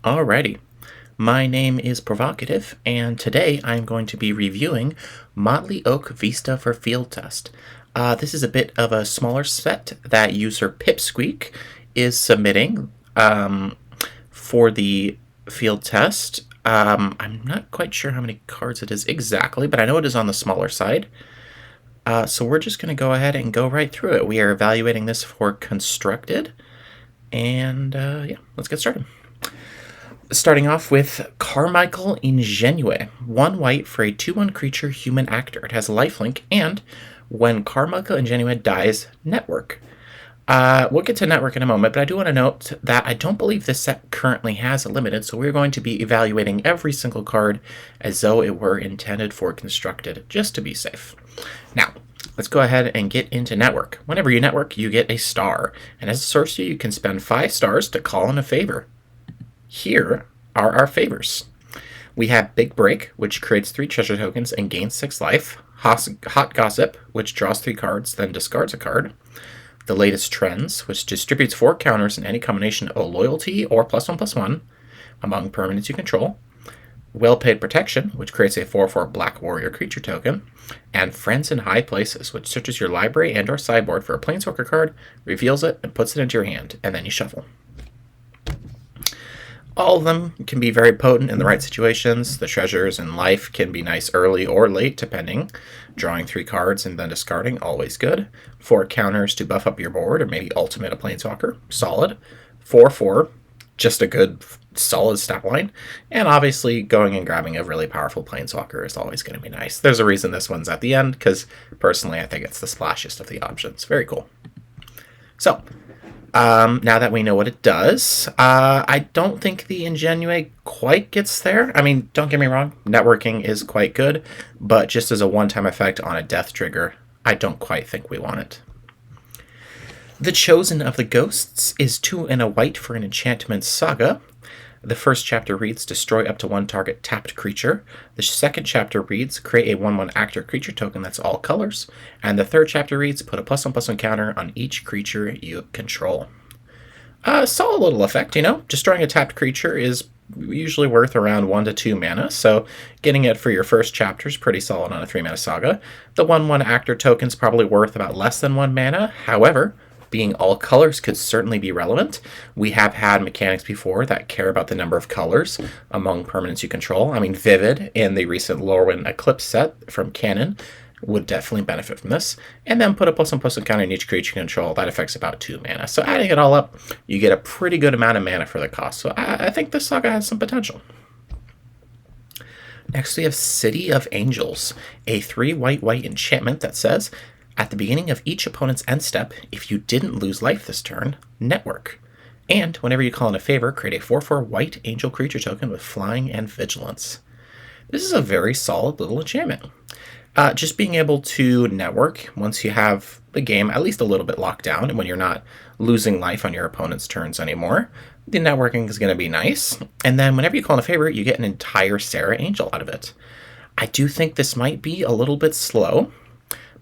Alrighty, my name is Provocative, and today I'm going to be reviewing Motley Oak Vista for field test. This is a bit of a smaller set that user Pipsqueak is submitting for the field test. I'm not quite sure how many cards it is exactly, but I know it is on the smaller side. So we're just going to go ahead and go right through it. We are evaluating this for constructed, and yeah, let's get started. Starting off with Carmichael Ingenue, 1 white for a 2/1 creature human actor. It has lifelink, and when Carmichael Ingenue dies, network. We'll get to network in a moment, but I do want to note that I don't believe this set currently has a limited, so we're going to be evaluating every single card as though it were intended for constructed, just to be safe. Now, let's go ahead and get into network. Whenever you network, you get a star, and as a sorcerer, you can spend 5 stars to call in a favor. Here are our favors. We have Big Break, which creates 3 treasure tokens and gains 6 life. Hot Gossip, which draws 3 cards, then discards a card. The Latest Trends, which distributes 4 counters in any combination of loyalty or +1/+1 among permanents you control. Well-Paid Protection, which creates a 4/4 Black Warrior creature token. And Friends in High Places, which searches your library and or sideboard for a Planeswalker card, reveals it, and puts it into your hand, and then you shuffle. All of them can be very potent in the right situations. The treasures and life can be nice early or late, depending. Drawing 3 cards and then discarding, always good. 4 counters to buff up your board, or maybe ultimate a Planeswalker, solid. 4/4, just a good, solid stat line. And obviously, going and grabbing a really powerful Planeswalker is always going to be nice. There's a reason this one's at the end, because personally, I think it's the splashiest of the options. Very cool. So, now that we know what it does, I don't think the Ingenue quite gets there. I mean, don't get me wrong, networking is quite good, but just as a one-time effect on a death trigger, I don't quite think we want it. The Chosen of the Ghosts is 2 and a white for an enchantment saga. The first chapter reads, destroy up to 1 target tapped creature. The second chapter reads, create a 1/1 actor creature token that's all colors. And the third chapter reads, put a +1/+1 counter on each creature you control. Solid little effect, Destroying a tapped creature is usually worth around 1 to 2 mana, so getting it for your first chapter is pretty solid on a 3-mana saga. The 1/1 actor token's probably worth about less than 1 mana. However, being all colors could certainly be relevant. We have had mechanics before that care about the number of colors among permanents you control. I mean, Vivid in the recent Lorwyn Eclipse set from Canon would definitely benefit from this. And then put a +1/+1 counter in each creature you control. That affects about 2 mana. So adding it all up, you get a pretty good amount of mana for the cost. So I think this saga has some potential. Next, we have City of Angels, a 3 white enchantment that says, at the beginning of each opponent's end step, if you didn't lose life this turn, network. And whenever you call in a favor, create a 4/4 white angel creature token with flying and vigilance. This is a very solid little enchantment. Just being able to network once you have the game at least a little bit locked down, and when you're not losing life on your opponent's turns anymore, the networking is going to be nice. And then whenever you call in a favor, you get an entire Sarah Angel out of it. I do think this might be a little bit slow,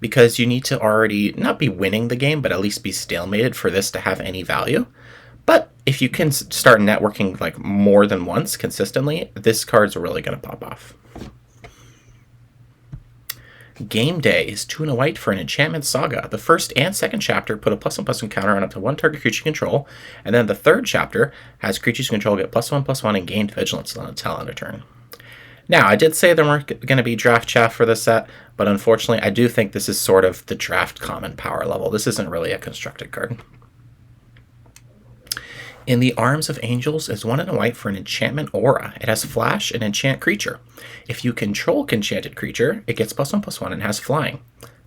because you need to already not be winning the game, but at least be stalemated for this to have any value. But if you can start networking like more than once consistently, this card's really going to pop off. Game Day is 2 and a white for an enchantment saga. The first and second chapter put a +1/+1 counter on up to 1 target creature you control, and then the third chapter has creatures you control get +1/+1 and gain vigilance until end of turn. Now, I did say there weren't going to be draft chaff for this set, but unfortunately, I do think this is sort of the draft common power level. This isn't really a constructed card. In the Arms of Angels is 1 and a white for an enchantment aura. It has flash and enchant creature. If you control enchanted creature, it gets +1/+1 and has flying.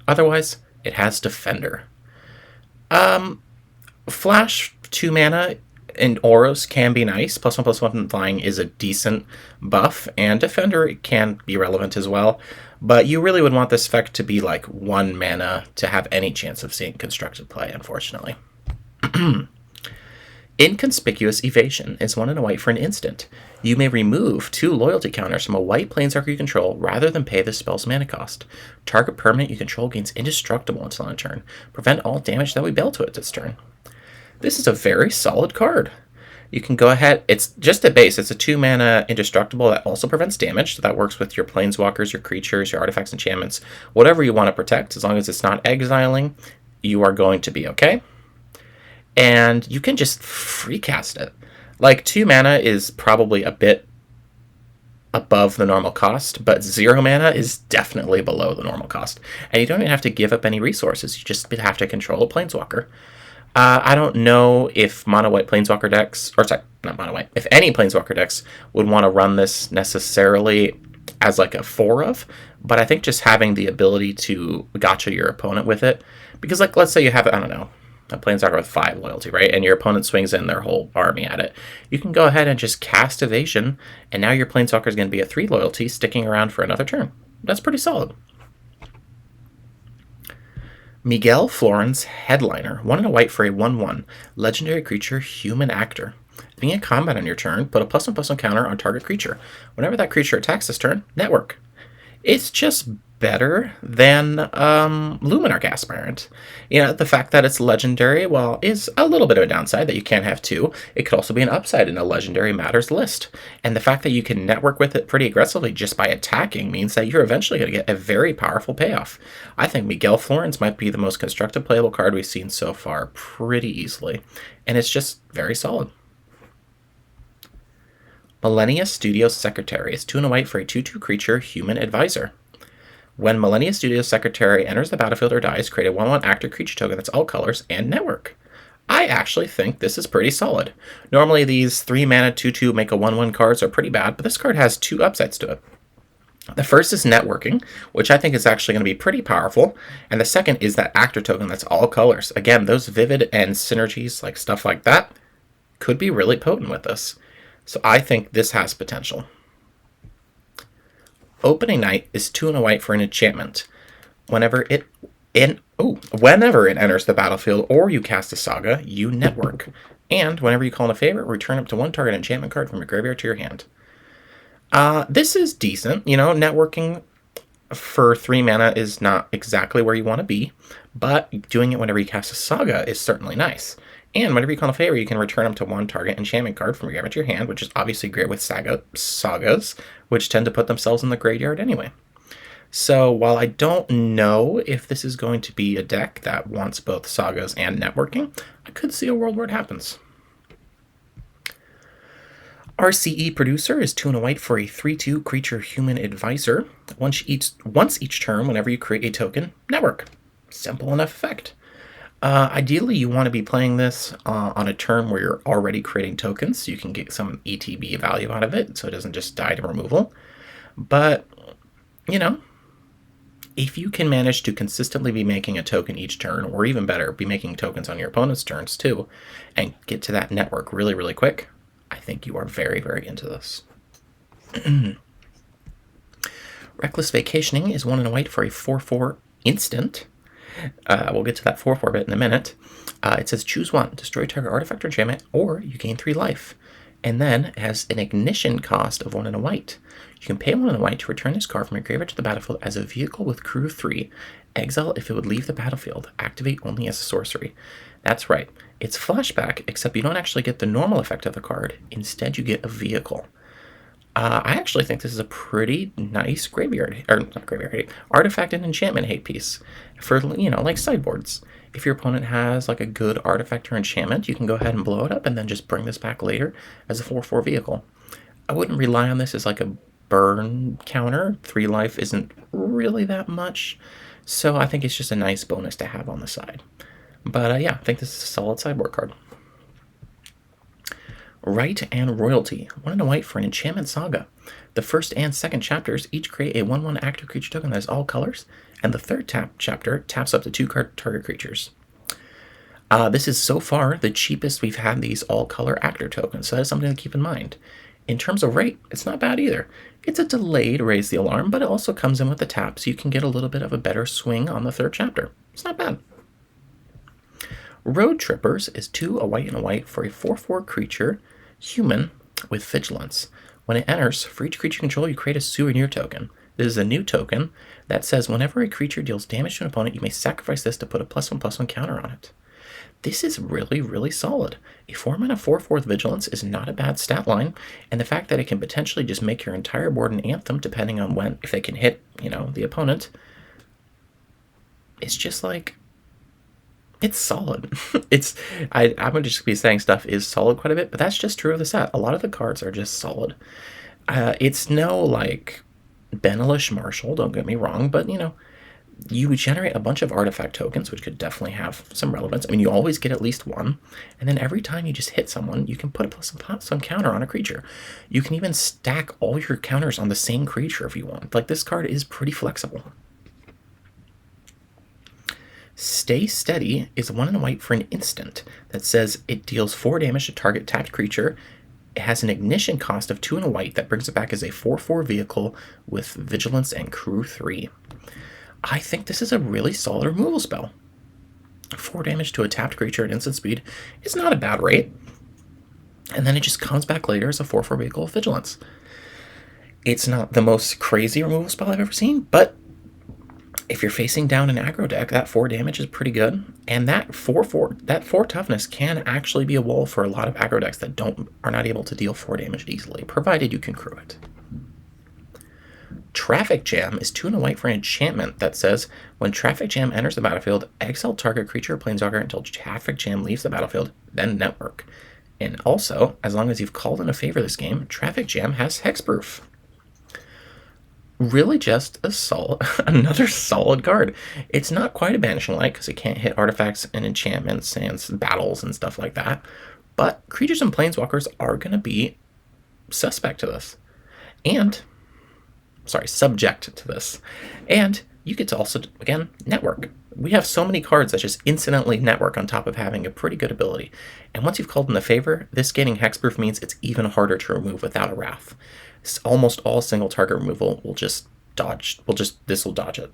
Otherwise, it has defender. Flash 2 mana and auras can be nice. +1/+1 flying is a decent buff, and defender can be relevant as well. But you really would want this effect to be like 1 mana to have any chance of seeing constructed play, unfortunately. Inconspicuous Evasion is 1 and a white for an instant. You may remove 2 loyalty counters from a white planeswalker you control rather than pay the spell's mana cost. Target permanent you control gains indestructible until end turn. Prevent all damage that we deal to it this turn. This is a very solid card. You can go ahead. It's just a base. It's a 2 mana indestructible that also prevents damage. So that works with your planeswalkers, your creatures, your artifacts, enchantments, whatever you want to protect. As long as it's not exiling, you are going to be okay. And you can just free cast it. Like 2 mana is probably a bit above the normal cost, but 0 mana is definitely below the normal cost. And you don't even have to give up any resources. You just have to control a planeswalker. I don't know if mono white planeswalker decks, or sorry, not mono white, if any planeswalker decks would want to run this necessarily as like a 4 of, but I think just having the ability to gotcha your opponent with it, because like let's say you have, I don't know, a planeswalker with 5 loyalty, right? And your opponent swings in their whole army at it. You can go ahead and just cast evasion, and now your planeswalker is going to be a 3 loyalty sticking around for another turn. That's pretty solid. Miguel Florin's Headliner, 1 and a white for a 1/1 legendary creature, human actor. Being in combat on your turn, put a +1/+1 counter on target creature. Whenever that creature attacks this turn, network. It's just better than Luminarch Aspirant. You know, the fact that it's legendary, well, is a little bit of a downside that you can't have 2. It could also be an upside in a Legendary Matters list. And the fact that you can network with it pretty aggressively just by attacking means that you're eventually going to get a very powerful payoff. I think Miguel Florence might be the most constructive playable card we've seen so far pretty easily. And it's just very solid. Millennia Studios Secretary is 2 and a white for a 2/2 creature, human advisor. When Millennia Studios Secretary enters the battlefield or dies, create a 1/1 actor creature token that's all colors and network. I actually think this is pretty solid. Normally these 3 mana 2/2 make a 1/1 cards are pretty bad, but this card has 2 upsides to it. The first is networking, which I think is actually going to be pretty powerful, and the second is that actor token that's all colors. Again, those vivid and synergies, like stuff like that, could be really potent with this. So I think this has potential. Opening Night is 2 and a white for an enchantment. Whenever it enters the battlefield or you cast a saga, you network. And whenever you call in a favorite, return up to 1 target enchantment card from your graveyard to your hand. This is decent. You know, networking for 3 mana is not exactly where you want to be, but doing it whenever you cast a saga is certainly nice. And whenever you call a favor, you can return up to 1 target enchantment card from your graveyard to your hand, which is obviously great with sagas, which tend to put themselves in the graveyard anyway. So while I don't know if this is going to be a deck that wants both sagas and networking, I could see a world where it happens. RCE Producer is 2 and a white for a 3/2 creature, human advisor. Once each turn, whenever you create a token, network. Simple enough effect. Ideally, you want to be playing this on a turn where you're already creating tokens, so you can get some ETB value out of it, so it doesn't just die to removal. But, you know, if you can manage to consistently be making a token each turn, or even better, be making tokens on your opponent's turns too, and get to that network really, really quick, I think you are very, very into this. Reckless Vacationing is 1 and a white for a 4/4 instant. We'll get to that 4/4 bit in a minute. It says choose 1, destroy target artifact or enchantment, or you gain 3 life. And then it has an ignition cost of 1 and a white. You can pay 1 and a white to return this card from your graveyard to the battlefield as a vehicle with crew 3. Exile if it would leave the battlefield. Activate only as a sorcery. That's right. It's flashback, except you don't actually get the normal effect of the card. Instead, you get a vehicle. I actually think this is a pretty nice artifact and enchantment hate piece for, you know, like sideboards. If your opponent has like a good artifact or enchantment, you can go ahead and blow it up and then just bring this back later as a 4/4 vehicle. I wouldn't rely on this as like a burn counter. 3 life isn't really that much, so I think it's just a nice bonus to have on the side. But yeah, I think this is a solid sideboard card. Right and Royalty, 1 and a white for an enchantment saga. The first and second chapters each create a 1/1 active creature token that is all colors, and the third chapter taps up to 2 target creatures. This is so far the cheapest we've had these all color actor tokens, so that is something to keep in mind. In terms of rate, it's not bad either. It's a delayed Raise the Alarm, but it also comes in with the tap, so you can get a little bit of a better swing on the third chapter. It's not bad. Road Trippers is 2, a white and a white for a 4/4 creature, human, with vigilance. When it enters, for each creature control, you create a souvenir token. This is a new token that says whenever a creature deals damage to an opponent, you may sacrifice this to put a +1/+1 counter on it. This is really, really solid. A 4-mana 4/4 Vigilance is not a bad stat line, and the fact that it can potentially just make your entire board an Anthem, depending on if they can hit, the opponent, it's just like, it's solid. I'm going to just be saying stuff is solid quite a bit, but that's just true of the set. A lot of the cards are just solid. It's no, like, Benelish Marshall, don't get me wrong, but, you would generate a bunch of artifact tokens, which could definitely have some relevance. I mean, you always get at least one, and then every time you just hit someone, you can put some counter on a creature. You can even stack all your counters on the same creature if you want. Like, this card is pretty flexible. Stay Steady is 1 and a white for an instant that says it deals 4 damage to target tapped creature. It has an ignition cost of 2 and a white that brings it back as a 4/4 vehicle with Vigilance and Crew 3. I think this is a really solid removal spell. 4 damage to a tapped creature at instant speed is not a bad rate. And then it just comes back later as a 4/4 vehicle with Vigilance. It's not the most crazy removal spell I've ever seen, but if you're facing down an aggro deck, that 4 damage is pretty good. And that 4 toughness can actually be a wall for a lot of aggro decks that are not able to deal 4 damage easily, provided you can crew it. Traffic Jam is 2 and a white for an enchantment that says, when Traffic Jam enters the battlefield, exile target creature or planeswalker until Traffic Jam leaves the battlefield, then network. And also, as long as you've called in a favor this game, Traffic Jam has hexproof. Really just another solid card. It's not quite a Banishing Light because it can't hit artifacts and enchantments and battles and stuff like that, but creatures and planeswalkers are going to be subject to this. And you get to also, again, network. We have so many cards that just instantly network on top of having a pretty good ability. And once you've called in the favor, this getting hexproof means it's even harder to remove without a Wrath. Almost all single target removal will just dodge. This will dodge it.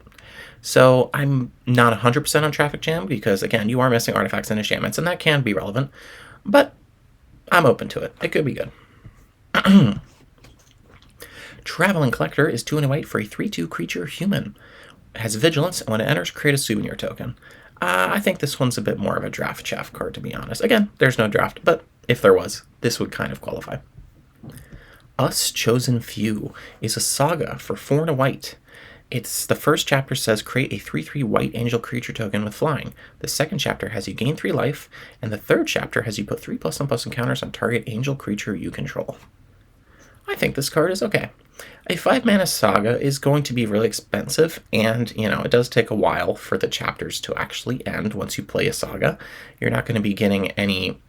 So I'm not 100% on Traffic Jam because, again, you are missing artifacts and enchantments, and that can be relevant. But I'm open to it. It could be good. Traveling Collector is 2 and a white for a 3/2 creature human. It has Vigilance, and when it enters, create a souvenir token. I think this one's a bit more of a draft chaff card, to be honest. Again, there's no draft, but if there was, this would kind of qualify. Us Chosen Few is a saga for 4 and a white. The first chapter says create a 3/3 white angel creature token with flying. The second chapter has you gain 3 life, and the third chapter has you put 3+1/+1 encounters on target angel creature you control. I think this card is okay. A 5-mana saga is going to be really expensive, and, it does take a while for the chapters to actually end once you play a saga. You're not going to be getting any,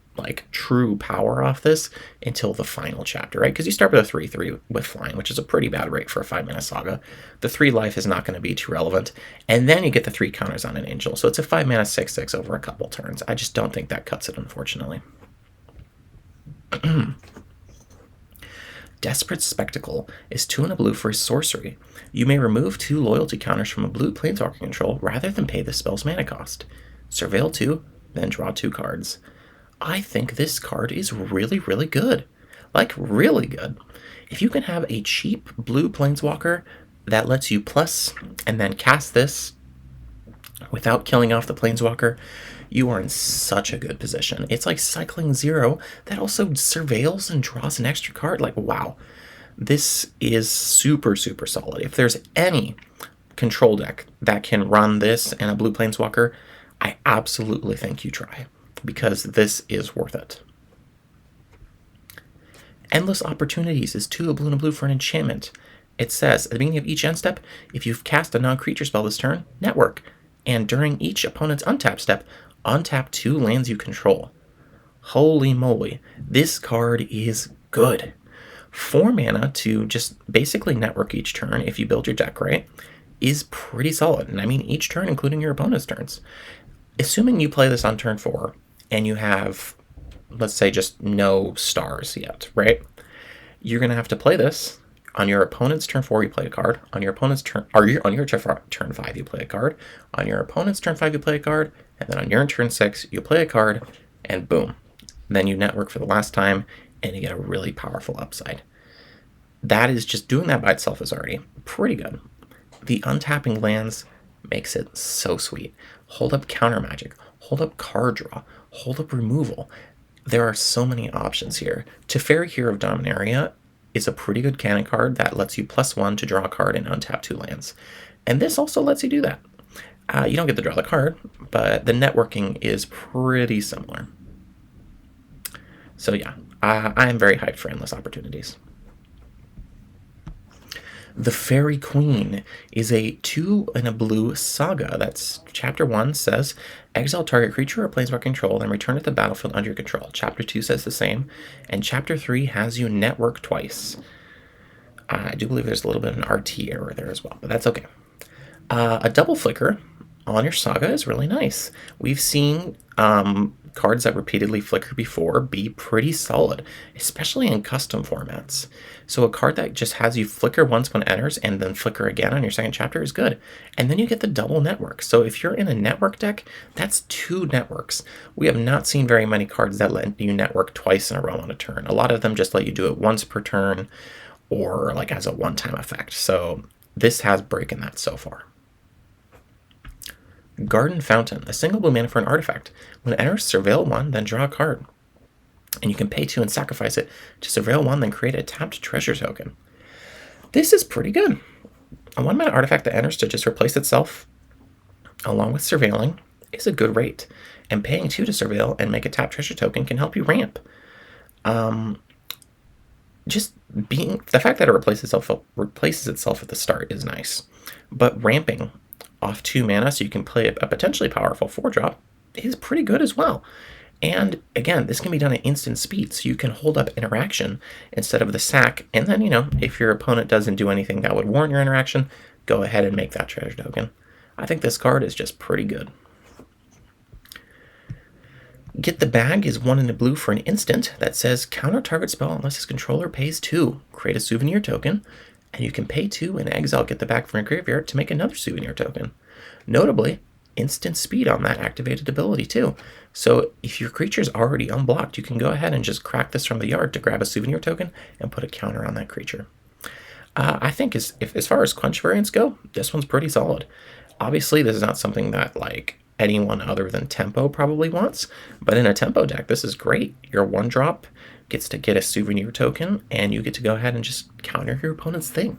true power off this until the final chapter, right? Because you start with a 3/3 with flying, which is a pretty bad rate for a 5-mana saga. The 3 life is not going to be too relevant, and then you get the 3 counters on an angel. So it's a 5-mana 6/6 over a couple turns. I just don't think that cuts it, unfortunately. Desperate Spectacle is 2 and a blue for a sorcery. You may remove 2 loyalty counters from a blue planeswalker control rather than pay the spell's mana cost. Surveil 2, then draw 2 cards. I think this card is really, really good. Really good. If you can have a cheap blue planeswalker that lets you plus and then cast this without killing off the planeswalker, you are in such a good position. It's like cycling 0 that also surveils and draws an extra card. Wow. This is super, super solid. If there's any control deck that can run this and a blue planeswalker, I absolutely think you try, because this is worth it. Endless Opportunities is 2 a blue and a blue for an enchantment. It says, at the beginning of each end step, if you've cast a non-creature spell this turn, network. And during each opponent's untap step, untap 2 lands you control. Holy moly, this card is good. 4 mana to just basically network each turn if you build your deck right is pretty solid. And I mean each turn, including your opponent's turns. Assuming you play this on turn 4 and you have, let's say, just no stars yet, right? You're going to have to play this. On your opponent's turn 4, you play a card. On your opponent's turn, or on your turn 5, you play a card. On your opponent's turn 5, you play a card. And then on your turn 6, you play a card, and boom. Then you network for the last time, and you get a really powerful upside. That is just, doing that by itself is already pretty good. The untapping lands makes it so sweet. Hold up counter magic. hold up card draw, hold up removal. There are so many options here. Teferi Hero of Dominaria is a pretty good cannon card that lets you +1 to draw a card and untap 2 lands. And this also lets you do that. You don't get to draw the card, but the networking is pretty similar. So yeah, I am very hyped for Endless Opportunities. The Fairy Queen is a 2 and a blue saga. That's Chapter 1 says, exile target creature or planeswalker control, then return it to the battlefield under your control. Chapter 2 says the same, and Chapter 3 has you network twice. I do believe there's a little bit of an RT error there as well, but that's okay. A double flicker on your saga is really nice. We've seen cards that repeatedly flicker before be pretty solid, especially in custom formats. So a card that just has you flicker once when it enters and then flicker again on your second chapter is good. And then you get the double network. So if you're in a network deck, that's 2 networks. We have not seen very many cards that let you network twice in a row on a turn. A lot of them just let you do it once per turn or like as a one-time effect. So this has broken that so far. Garden Fountain, a single blue mana for an artifact. When it enters, surveil 1, then draw a card. And you can pay 2 and sacrifice it to surveil 1, then create a tapped treasure token. This is pretty good. A 1 mana artifact that enters to just replace itself, along with surveilling, is a good rate. And paying 2 to surveil and make a tapped treasure token can help you ramp. Just being the fact that it replaces itself at the start is nice. But ramping off 2 mana so you can play a potentially powerful 4-drop is pretty good as well. And again, this can be done at instant speed, so you can hold up interaction instead of the sack, and then, if your opponent doesn't do anything that would warrant your interaction, go ahead and make that treasure token. I think this card is just pretty good. Get the Bag is 1 in a blue for an instant that says counter target spell unless its controller pays 2. Create a souvenir token, and you can pay 2 and exile Get the Bag from your graveyard to make another souvenir token. Notably, instant speed on that activated ability too. So if your creature's already unblocked, you can go ahead and just crack this from the yard to grab a souvenir token and put a counter on that creature. I think as far as quench variants go, this one's pretty solid. Obviously, this is not something that anyone other than Tempo probably wants, but in a Tempo deck, this is great. Your 1-drop gets to get a souvenir token, and you get to go ahead and just counter your opponent's thing.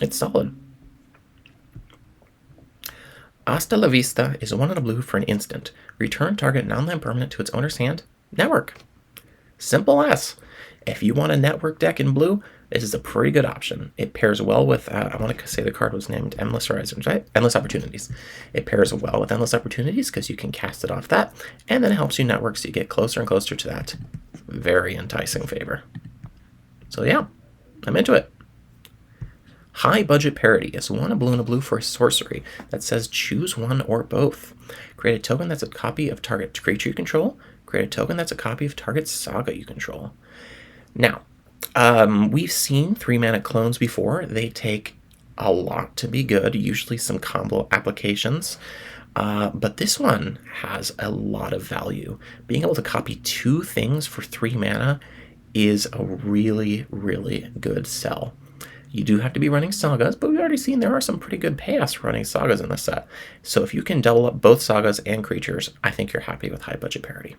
It's solid. Hasta la Vista is 1 in a blue for an instant. Return target non-land permanent to its owner's hand. Network. Simple as. If you want a network deck in blue, this is a pretty good option. It pairs well with, I want to say the card was named Endless Horizons, right? Endless Opportunities. It pairs well with Endless Opportunities because you can cast it off that, and then it helps you network so you get closer and closer to that very enticing favor. So yeah, I'm into it. High Budget Parity is 1 blue and a blue for a sorcery that says choose one or both. Create a token that's a copy of target creature you control. Create a token that's a copy of target saga you control. Now, we've seen 3-mana clones before. They take a lot to be good, usually some combo applications. But this one has a lot of value. Being able to copy 2 things for 3 mana is a really, really good sell. You do have to be running sagas, but we've already seen there are some pretty good payoffs running sagas in this set. So if you can double up both sagas and creatures, I think you're happy with High Budget Parity.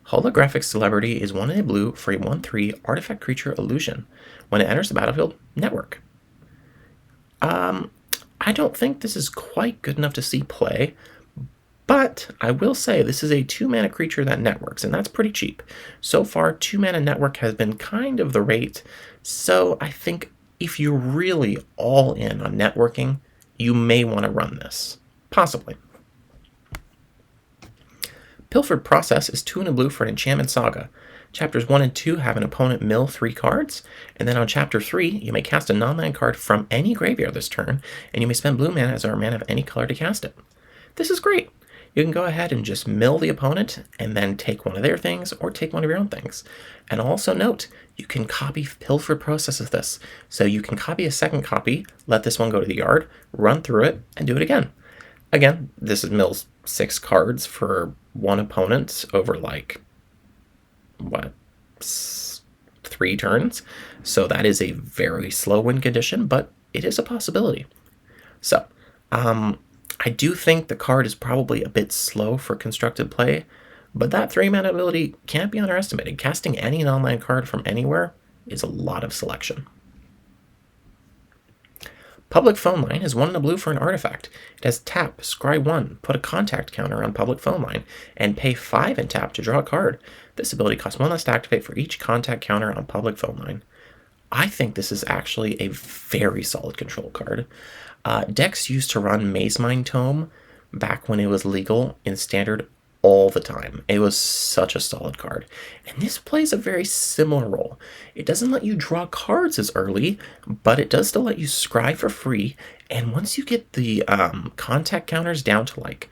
Holographic Celebrity is 1 in a blue for a 1/3 artifact creature illusion. When it enters the battlefield, network. I don't think this is quite good enough to see play, but I will say this is a 2-mana creature that networks, and that's pretty cheap. So far, 2-mana network has been kind of the rate, so I think if you're really all in on networking, you may want to run this. Possibly. Pilfered Process is 2 in a blue for an enchantment saga. Chapters 1 and 2 have an opponent mill 3 cards, and then on Chapter 3, you may cast a non-land card from any graveyard this turn, and you may spend blue mana as our mana of any color to cast it. This is great. You can go ahead and just mill the opponent, and then take one of their things, or take one of your own things. And also note, you can copy Pilfered Process of this. So you can copy a second copy, let this one go to the yard, run through it, and do it again. Again, this is mills 6 cards for one opponent over 3 turns. So that is a very slow win condition, but it is a possibility. So I do think the card is probably a bit slow for constructed play, but that 3-mana ability can't be underestimated. Casting any non-land card from anywhere is a lot of selection. Public Phone Line is 1 and a blue for an artifact. It has tap, scry 1, put a contact counter on Public Phone Line, and pay 5 and tap to draw a card. This ability costs 1 less to activate for each contact counter on Public Phone Line. I think this is actually a very solid control card. Decks used to run Maze Mind Tome back when it was legal in Standard all the time. It was such a solid card. And this plays a very similar role. It doesn't let you draw cards as early, but it does still let you scry for free. And once you get the contact counters down to like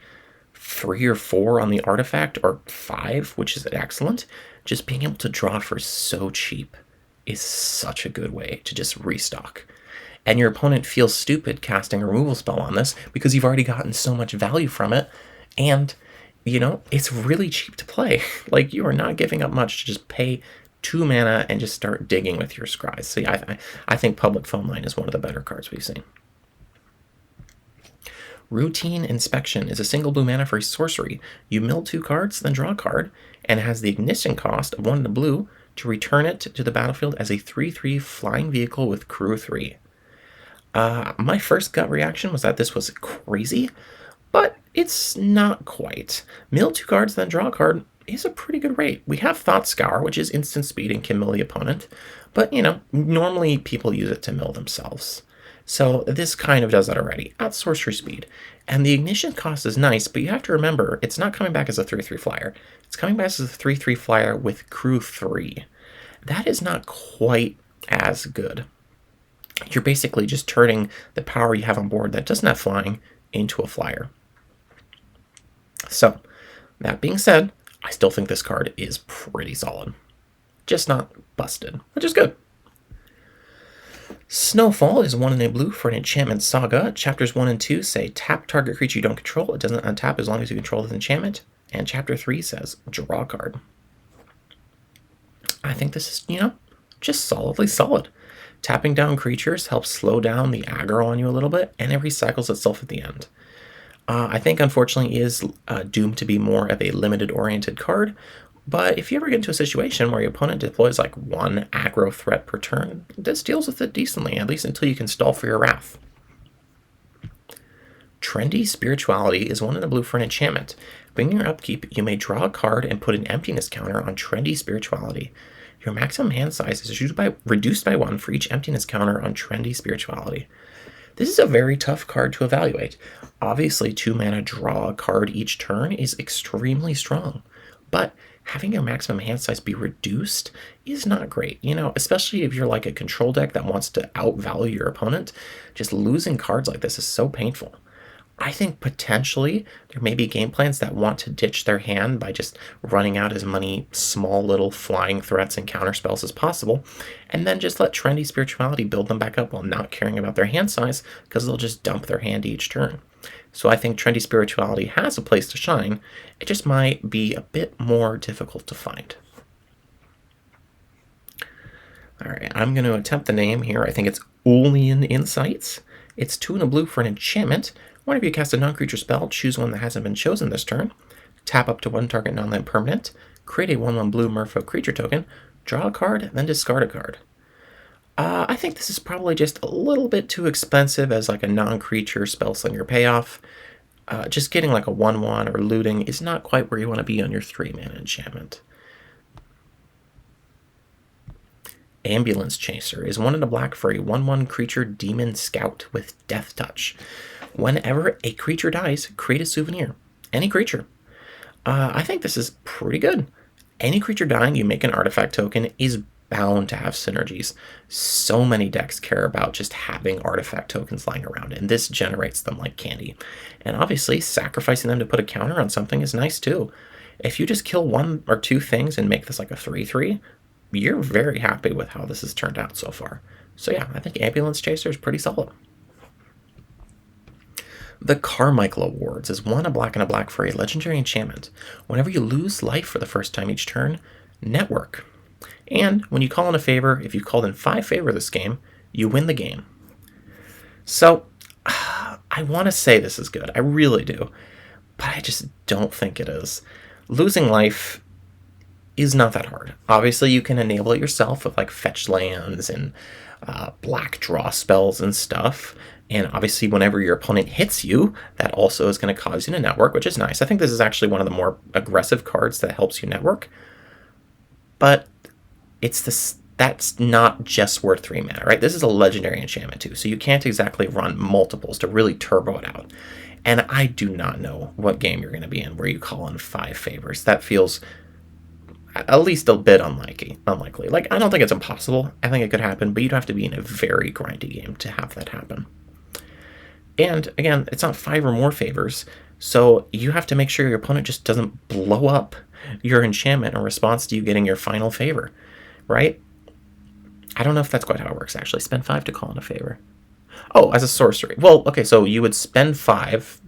3 or 4 on the artifact, or 5, which is excellent, just being able to draw for so cheap is such a good way to just restock. And your opponent feels stupid casting a removal spell on this because you've already gotten so much value from it. And it's really cheap to play. Like, you are not giving up much to just pay 2 mana and just start digging with your scries. So yeah, I think Public Phone Line is one of the better cards we've seen. Routine Inspection is a single blue mana for a sorcery. You mill 2 cards, then draw a card, and it has the ignition cost of 1 and a blue to return it to the battlefield as a 3/3 flying vehicle with crew 3. My first gut reaction was that this was crazy, but it's not quite. Mill 2 cards, then draw a card is a pretty good rate. We have Thought Scour, which is instant speed and can mill the opponent, but normally people use it to mill themselves. So this kind of does that already at sorcery speed. And the ignition cost is nice, but you have to remember, it's not coming back as a 3/3 flyer. It's coming back as a 3/3 flyer with crew 3. That is not quite as good. You're basically just turning the power you have on board that doesn't have flying into a flyer. So, that being said, I still think this card is pretty solid. Just not busted, which is good. Snowfall is 1 and a blue for an enchantment saga. Chapters 1 and 2 say tap target creature you don't control. It doesn't untap as long as you control this enchantment. And chapter 3 says draw a card. I think this is, just solidly solid. Tapping down creatures helps slow down the aggro on you a little bit, and it recycles itself at the end. I think, unfortunately, it is doomed to be more of a limited-oriented card, but if you ever get into a situation where your opponent deploys like 1 aggro threat per turn, this deals with it decently, at least until you can stall for your wrath. Trendy Spirituality is 1 and a blue for an enchantment. During your upkeep, you may draw a card and put an emptiness counter on Trendy Spirituality. Your maximum hand size is reduced by 1 for each emptiness counter on Trendy Spirituality. This is a very tough card to evaluate. Obviously, 2 mana draw a card each turn is extremely strong, but having your maximum hand size be reduced is not great, especially if you're like a control deck that wants to outvalue your opponent. Just losing cards like this is so painful. I think potentially there may be game plans that want to ditch their hand by just running out as many small little flying threats and counter spells as possible, and then just let Trendy Spirituality build them back up while not caring about their hand size, because they'll just dump their hand each turn. So I think Trendy Spirituality has a place to shine. It just might be a bit more difficult to find. Alright, I'm going to attempt the name here. I think it's Olean Insights. It's 2 and a blue for an enchantment. Whenever you cast a non-creature spell, choose one that hasn't been chosen this turn. Tap up to 1 target non-land permanent. Create a 1/1 blue merfolk creature token. Draw a card, then discard a card. I think this is probably just a little bit too expensive as like a non-creature spellslinger payoff. Just getting like a 1/1 or looting is not quite where you want to be on your 3-mana enchantment. Ambulance Chaser is 1 and a black for a 1/1 creature demon scout with Death Touch. Whenever a creature dies, create a souvenir. Any creature. I think this is pretty good. Any creature dying you make an artifact token is bound to have synergies. So many decks care about just having artifact tokens lying around, and this generates them like candy. And obviously, sacrificing them to put a counter on something is nice too. If you just kill 1 or 2 things and make this like a 3/3, you're very happy with how this has turned out so far. So yeah, I think Ambulance Chaser is pretty solid. The Carmichael Awards is 1 a black and a black for a legendary enchantment. Whenever you lose life for the first time each turn, network. And when you call in a favor, if you called in 5 favor this game, you win the game. So, I want to say this is good. I really do. But I just don't think it is. Losing life is not that hard. Obviously, you can enable it yourself with like fetch lands and black draw spells and stuff. And obviously, whenever your opponent hits you, that also is going to cause you to network, which is nice. I think this is actually one of the more aggressive cards that helps you network. But that's not just worth 3 mana, right? This is a legendary enchantment too, so you can't exactly run multiples to really turbo it out. And I do not know what game you're going to be in where you call in 5 favors. That feels at least a bit unlikely. Like, I don't think it's impossible. I think it could happen, but you'd have to be in a very grindy game to have that happen. And again, it's not 5 or more favors, so you have to make sure your opponent just doesn't blow up your enchantment in response to you getting your final favor, right? I don't know if that's quite how it works, actually. Spend 5 to call in a favor. Oh, as a sorcery. Well, okay, so you would spend 5.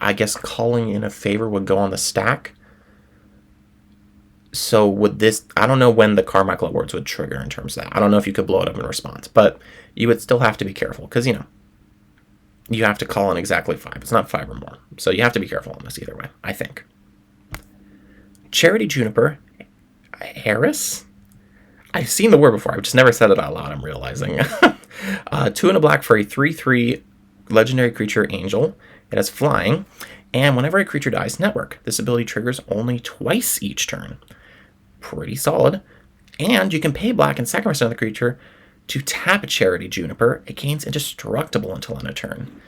I guess calling in a favor would go on the stack. So would this... I don't know when the Carmichael Awards would trigger in terms of that. I don't know if you could blow it up in response. But you would still have to be careful. Because, you have to call in exactly 5. It's not 5 or more. So you have to be careful on this either way, I think. Charity Juniper. Harris? I've seen the word before. I've just never said it out loud, I'm realizing. 2 and a black for a 3/3 legendary creature angel. It has flying. And whenever a creature dies, network. This ability triggers only twice each turn. Pretty solid. And you can pay black and sacrifice another creature to tap Charity Juniper. It gains indestructible until end of turn.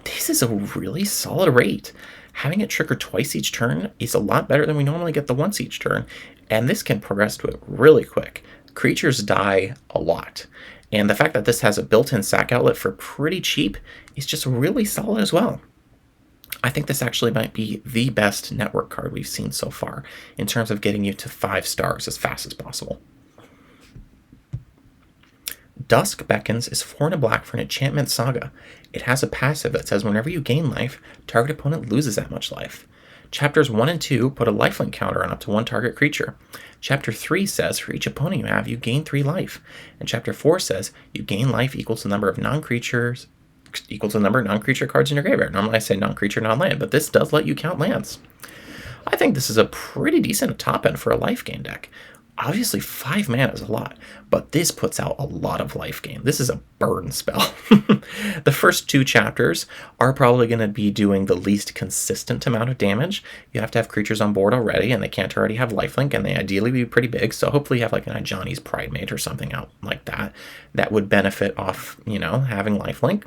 This is a really solid rate. Having it trigger twice each turn is a lot better than we normally get the once each turn. And this can progress to it really quick. Creatures die a lot. And the fact that this has a built-in sack outlet for pretty cheap is just really solid as well. I think this actually might be the best network card we've seen so far in terms of getting you to 5 stars as fast as possible. Dusk Beckons is 4 and a black for an enchantment saga. It has a passive that says whenever you gain life, target opponent loses that much life. Chapters 1 and 2 put a lifelink counter on up to 1 target creature. Chapter 3 says for each opponent you have, you gain 3 life. And Chapter 4 says you gain life equals the number of non-creature cards in your graveyard. Normally I say non-creature, non-land, but this does let you count lands. I think this is a pretty decent top end for a life gain deck. Obviously 5 mana is a lot, but this puts out a lot of life gain. This is a burn spell. The first 2 chapters are probably going to be doing the least consistent amount of damage. You have to have creatures on board already, and they can't already have lifelink, and they ideally be pretty big, so hopefully you have like an Johnny's Pridemate or something out like that that would benefit off, having lifelink.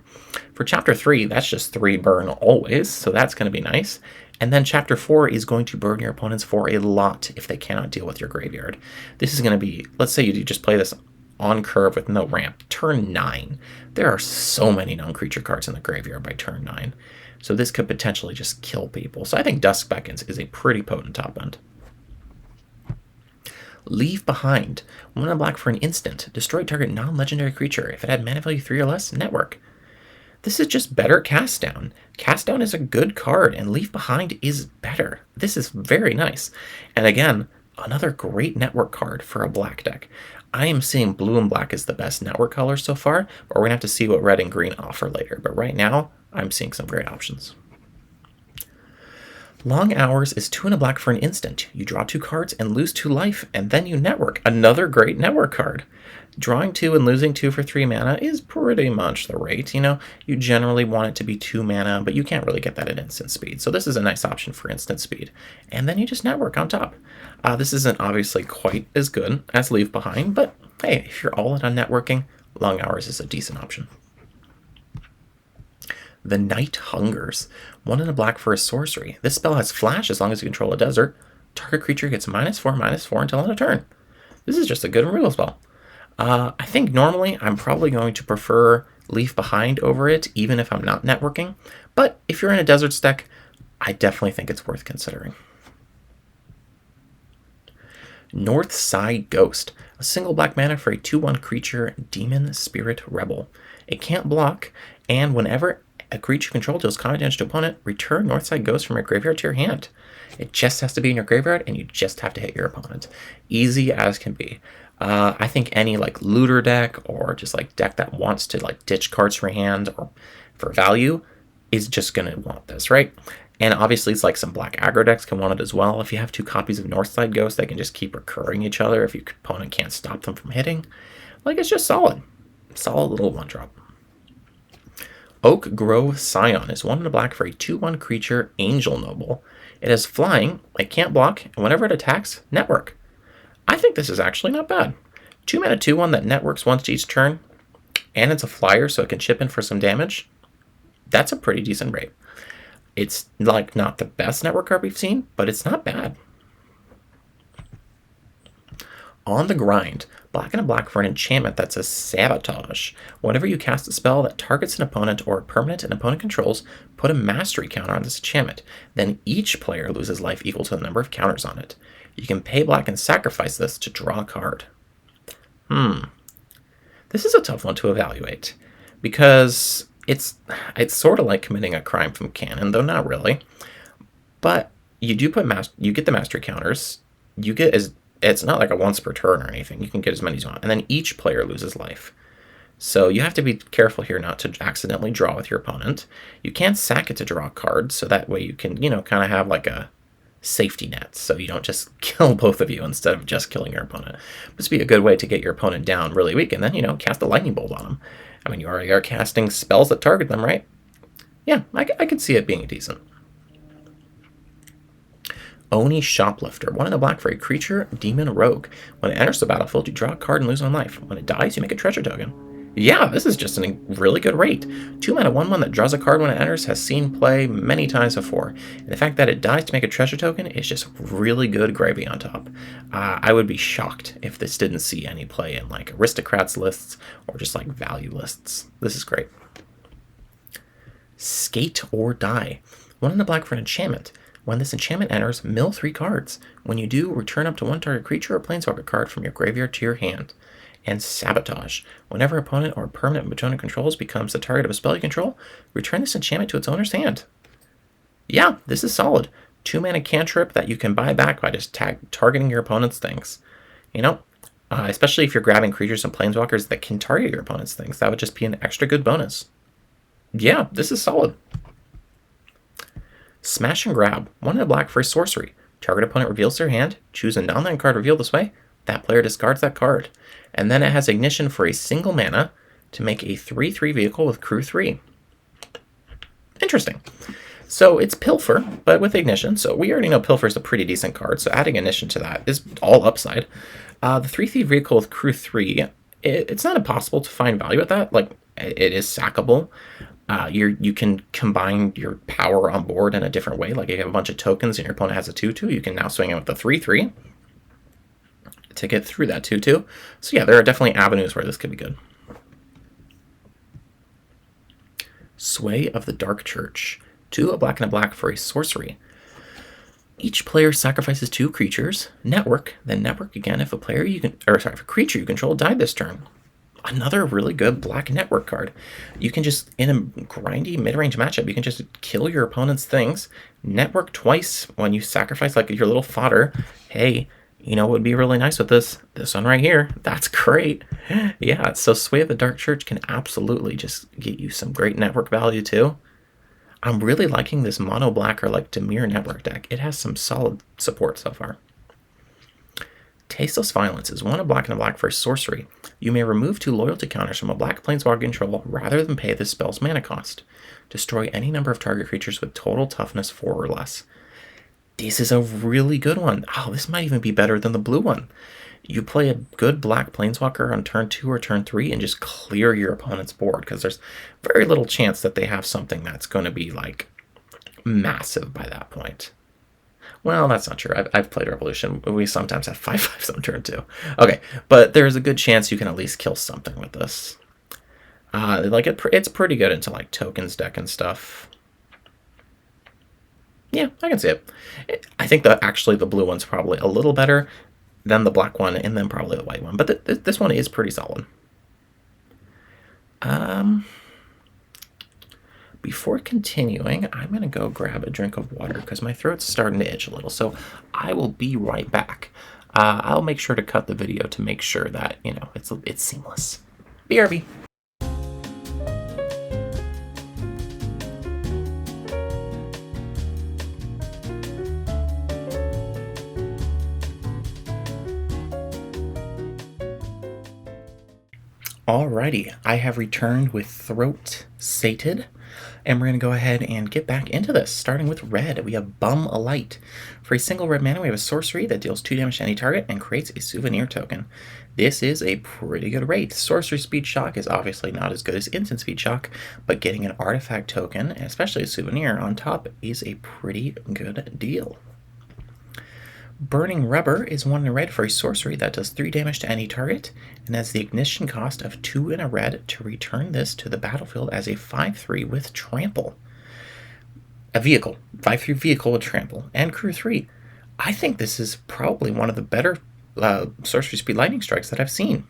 For chapter 3, that's just 3 burn always, so that's going to be nice. And then Chapter 4 is going to burn your opponents for a lot if they cannot deal with your graveyard. This is going to be, let's say you just play this on curve with no ramp. Turn 9. There are so many non-creature cards in the graveyard by turn 9. So this could potentially just kill people. So I think Dusk Beckons is a pretty potent top end. Leave Behind. 1 and a black for an instant. Destroy target non-legendary creature. If it had mana value 3 or less, network. This is just better Cast Down. Cast Down is a good card, and Leave Behind is better. This is very nice. And again, another great network card for a black deck. I am seeing blue and black as the best network color so far, but we're going to have to see what red and green offer later. But right now, I'm seeing some great options. Long Hours is 2 and a black for an instant. You draw 2 cards and lose 2 life, and then you network. Another great network card. Drawing 2 and losing 2 for 3 mana is pretty much the rate. You generally want it to be 2 mana, but you can't really get that at instant speed. So this is a nice option for instant speed. And then you just network on top. This isn't obviously quite as good as Leave Behind, but hey, if you're all in on networking, Long Hours is a decent option. The Night Hungers. 1 and a black for a sorcery. This spell has flash as long as you control a desert. Target creature gets -4/-4 until end of turn. This is just a good removal spell. I think normally I'm probably going to prefer Leave Behind over it, even if I'm not networking. But if you're in a Deserts deck, I definitely think it's worth considering. Northside Ghost. A single black mana for a 2/1 creature, Demon Spirit Rebel. It can't block, and whenever a creature controlled deals combat damage to opponent, return Northside Ghost from your graveyard to your hand. It just has to be in your graveyard, and you just have to hit your opponent. Easy as can be. I think any looter deck or just deck that wants to ditch cards from your hand or for value, is just going to want this, right? And obviously, it's like some black aggro decks can want it as well. If you have 2 copies of Northside Ghost, they can just keep recurring each other if your opponent can't stop them from hitting. Like, it's just solid. Solid little 1-drop. Oak Grove Scion is 1 in a black for a 2/1 creature, Angel Noble. It has flying, it can't block, and whenever it attacks, network. I think this is actually not bad. 2 mana 2/1 that networks once each turn, and it's a flyer so it can chip in for some damage. That's a pretty decent rate. It's like not the best network card we've seen, but it's not bad. On the Grind, black and a black for an enchantment that's a Sabotage. Whenever you cast a spell that targets an opponent or a permanent an opponent controls, put a mastery counter on this enchantment. Then each player loses life equal to the number of counters on it. You can pay black and sacrifice this to draw a card. This is a tough one to evaluate, because it's sort of like committing a crime from canon, though not really. But you do you get the mastery counters. You get it's not like a once per turn or anything. You can get as many as you want, and then each player loses life. So you have to be careful here not to accidentally draw with your opponent. You can't sack it to draw a card, so that way you can, kind of have like a safety net, so you don't just kill both of you instead of just killing your opponent. This would be a good way to get your opponent down really weak, and then, cast a lightning bolt on them. I mean, you already are casting spells that target them, right? Yeah, I could see it being decent. Oni Shoplifter, 1 in a black for a creature, demon rogue. When it enters the battlefield, you draw a card and lose 1 life. When it dies, you make a treasure token. Yeah, this is just a really good rate. 2 mana 1/1 that draws a card when it enters has seen play many times before. And the fact that it dies to make a treasure token is just really good gravy on top. I would be shocked if this didn't see any play in like aristocrats lists or just like value lists. This is great. Skate or Die, 1 in a black for an enchantment. When this enchantment enters, mill 3 cards. When you do, return up to 1 target creature or planeswalker card from your graveyard to your hand. And Sabotage. Whenever opponent or permanent opponent controls becomes the target of a spell you control, return this enchantment to its owner's hand. Yeah, this is solid. 2 mana cantrip that you can buy back by just targeting your opponent's things. Especially if you're grabbing creatures and planeswalkers that can target your opponent's things. That would just be an extra good bonus. Yeah, this is solid. Smash and Grab, 1 in a black for a sorcery. Target opponent reveals their hand, choose a non-land card revealed this way, that player discards that card. And then it has Ignition for a single mana to make a 3/3 vehicle with crew 3. Interesting. So it's Pilfer, but with Ignition. So we already know Pilfer is a pretty decent card, so adding Ignition to that is all upside. The 3/3 vehicle with crew 3, it's not impossible to find value at that. Like, it is sackable. You can combine your power on board in a different way. Like, you have a bunch of tokens and your opponent has a 2/2. You can now swing in with the 3/3 to get through that 2/2. So yeah, there are definitely avenues where this could be good. Sway of the Dark Church, 2 a black and a black for a sorcery. Each player sacrifices 2 creatures, network, then network again if if a creature you control died this turn. Another really good black network card. You can just, in a grindy mid-range matchup, you can just kill your opponent's things, network twice when you sacrifice like your little fodder. Hey, what would be really nice with this? This one right here. That's great. Yeah, so Sway of the Dark Church can absolutely just get you some great network value too. I'm really liking this mono black or like Dimir network deck. It has some solid support so far. Tasteless Violence is 1 a black and a black for a sorcery. You may remove 2 loyalty counters from a black planeswalker control rather than pay this spell's mana cost. Destroy any number of target creatures with total toughness 4 or less. This is a really good one. Oh, this might even be better than the blue one. You play a good black planeswalker on turn 2 or turn 3 and just clear your opponent's board, because there's very little chance that they have something that's going to be like massive by that point. Well, that's not true. I've played Revolution. We sometimes have 5/5s on turn 2. Okay, but there's a good chance you can at least kill something with this. It's pretty good into like tokens deck and stuff. Yeah, I can see it. I think that actually the blue one's probably a little better than the black one, and then probably the white one. But this one is pretty solid. Before continuing, I'm going to go grab a drink of water because my throat's starting to itch a little. So I will be right back. I'll make sure to cut the video to make sure that, it's seamless. BRB. Alrighty, I have returned with Throat Sated, and we're going to go ahead and get back into this. Starting with red, we have Bum a Light. For a single red mana, we have a sorcery that deals 2 damage to any target and creates a souvenir token. This is a pretty good rate. Sorcery Speed Shock is obviously not as good as Instant Speed Shock, but getting an artifact token, especially a souvenir, on top is a pretty good deal. Burning Rubber is 1 in a red for a sorcery that does 3 damage to any target, and has the ignition cost of 2 in a red to return this to the battlefield as a 5/3 with Trample. A vehicle, 5/3 vehicle with Trample, and Crew 3. I think this is probably one of the better sorcery speed lightning strikes that I've seen.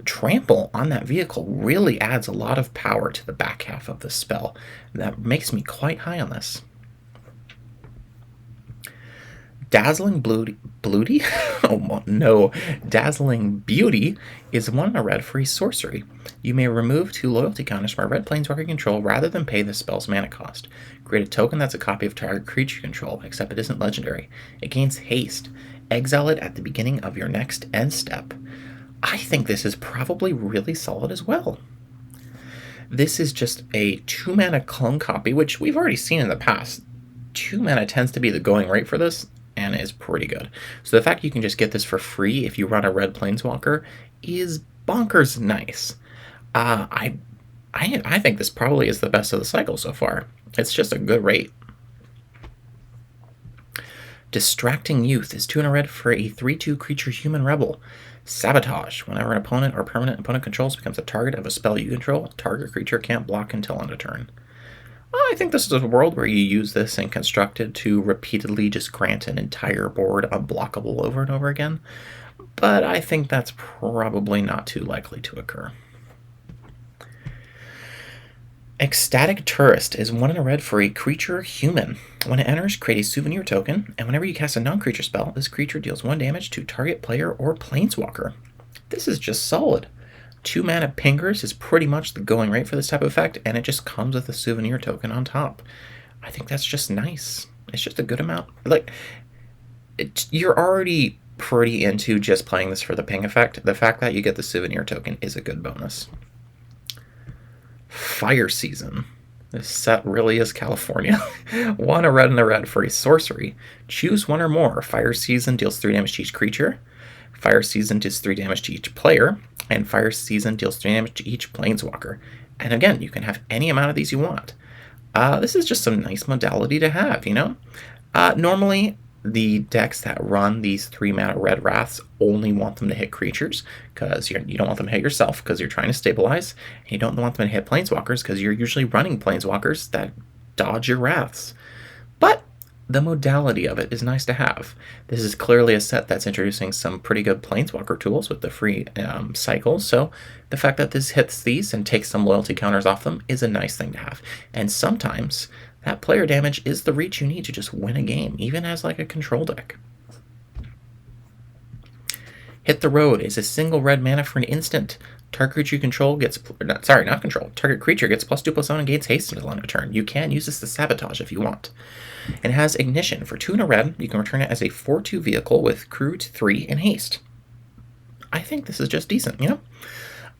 Trample on that vehicle really adds a lot of power to the back half of the spell. That makes me quite high on this. Dazzling Beauty? Oh no. Dazzling Beauty is 1 in a red for a sorcery. You may remove 2 loyalty counters from a red planeswalker control rather than pay the spell's mana cost. Create a token that's a copy of target creature control, except it isn't legendary. It gains haste. Exile it at the beginning of your next end step. I think this is probably really solid as well. This is just a 2 mana clone copy, which we've already seen in the past. 2 mana tends to be the going rate for this, and is pretty good. So the fact you can just get this for free if you run a red planeswalker is bonkers nice. I think this probably is the best of the cycle so far. It's just a good rate. Distracting Youth is 2 in a red for a 3/2 creature human rebel. Sabotage. Whenever an opponent or permanent opponent controls becomes a target of a spell you control, target creature can't block until end of turn. I think this is a world where you use this and construct it to repeatedly just grant an entire board unblockable over and over again, but I think that's probably not too likely to occur. Ecstatic Tourist is 1 in a red for a creature human. When it enters, create a souvenir token, and whenever you cast a non-creature spell, this creature deals 1 damage to target player or planeswalker. This is just solid. 2 mana pingers is pretty much the going rate for this type of effect, and it just comes with a souvenir token on top. I think that's just nice. It's just a good amount. You're already pretty into just playing this for the ping effect. The fact that you get the souvenir token is a good bonus. Fire Season. This set really is California. 1 a red and a red for a sorcery. Choose 1 or more. Fire Season deals 3 damage to each creature. Fire Season does 3 damage to each player. And Fire Season deals 3 damage to each planeswalker. And again, you can have any amount of these you want. This is just some nice modality to have, you know? Normally, the decks that run these 3 mana red wraths only want them to hit creatures, because you don't want them to hit yourself because you're trying to stabilize, and you don't want them to hit planeswalkers because you're usually running planeswalkers that dodge your wraths. But the modality of it is nice to have. This is clearly a set that's introducing some pretty good planeswalker tools with the free cycles, so the fact that this hits these and takes some loyalty counters off them is a nice thing to have. And sometimes that player damage is the reach you need to just win a game, even as like a control deck. Hit the Road is a single red mana for an instant. Target creature you control gets, not control. Target creature gets +2/+1 and gains haste until end of turn. You can use this to sabotage if you want. It has Ignition. For 2 in a red, you can return it as a 4/2 vehicle with Crew 3 and haste. I think this is just decent, you know?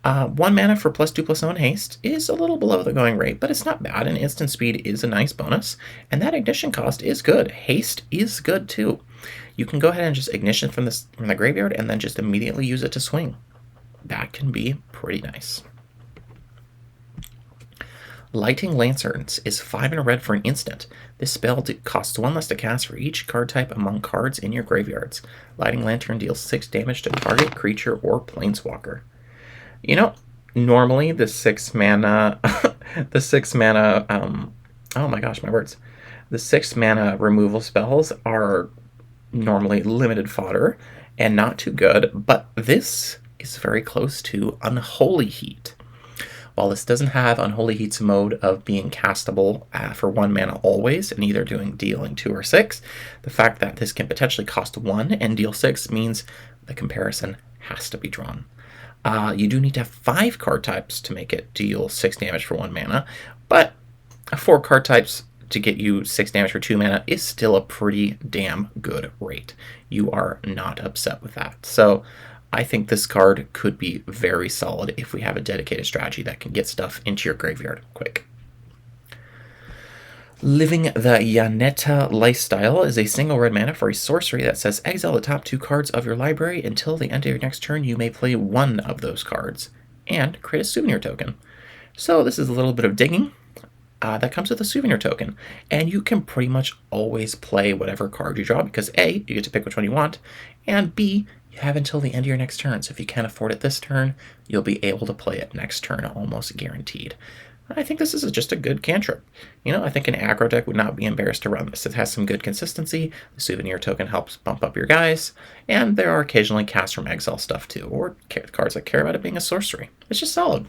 1 mana for +2/+1 haste is a little below the going rate, but it's not bad, and instant speed is a nice bonus, and that ignition cost is good. Haste is good too. You can go ahead and just ignition from the graveyard and then just immediately use it to swing. That can be pretty nice. Lighting Lanterns is 5 in a red for an instant. This spell costs 1 less to cast for each card type among cards in your graveyards. Lighting Lantern deals 6 damage to target creature or planeswalker. You know, normally the 6 mana, the 6 mana, oh my gosh, my words. The 6 mana removal spells are normally limited fodder and not too good, but this is very close to Unholy Heat. While this doesn't have Unholy Heat's mode of being castable for 1 mana always, and either dealing 2 or 6, the fact that this can potentially cost 1 and deal 6 means the comparison has to be drawn. You do need to have 5 card types to make it deal 6 damage for 1 mana, but 4 card types to get you 6 damage for 2 mana is still a pretty damn good rate. You are not upset with that. So I think this card could be very solid if we have a dedicated strategy that can get stuff into your graveyard quick. Living the Yanetta Lifestyle is a single red mana for a sorcery that says exile the top 2 cards of your library. Until the end of your next turn, you may play one of those cards and create a souvenir token. So this is a little bit of digging. That comes with a souvenir token, and you can pretty much always play whatever card you draw because A, you get to pick which one you want, and B, you have until the end of your next turn. So if you can't afford it this turn, you'll be able to play it next turn, almost guaranteed. I think this is just a good cantrip. I think an aggro deck would not be embarrassed to run this. It has some good consistency. The souvenir token helps bump up your guys, and there are occasionally cast from exile stuff too, or cards that care about it being a sorcery. It's just solid.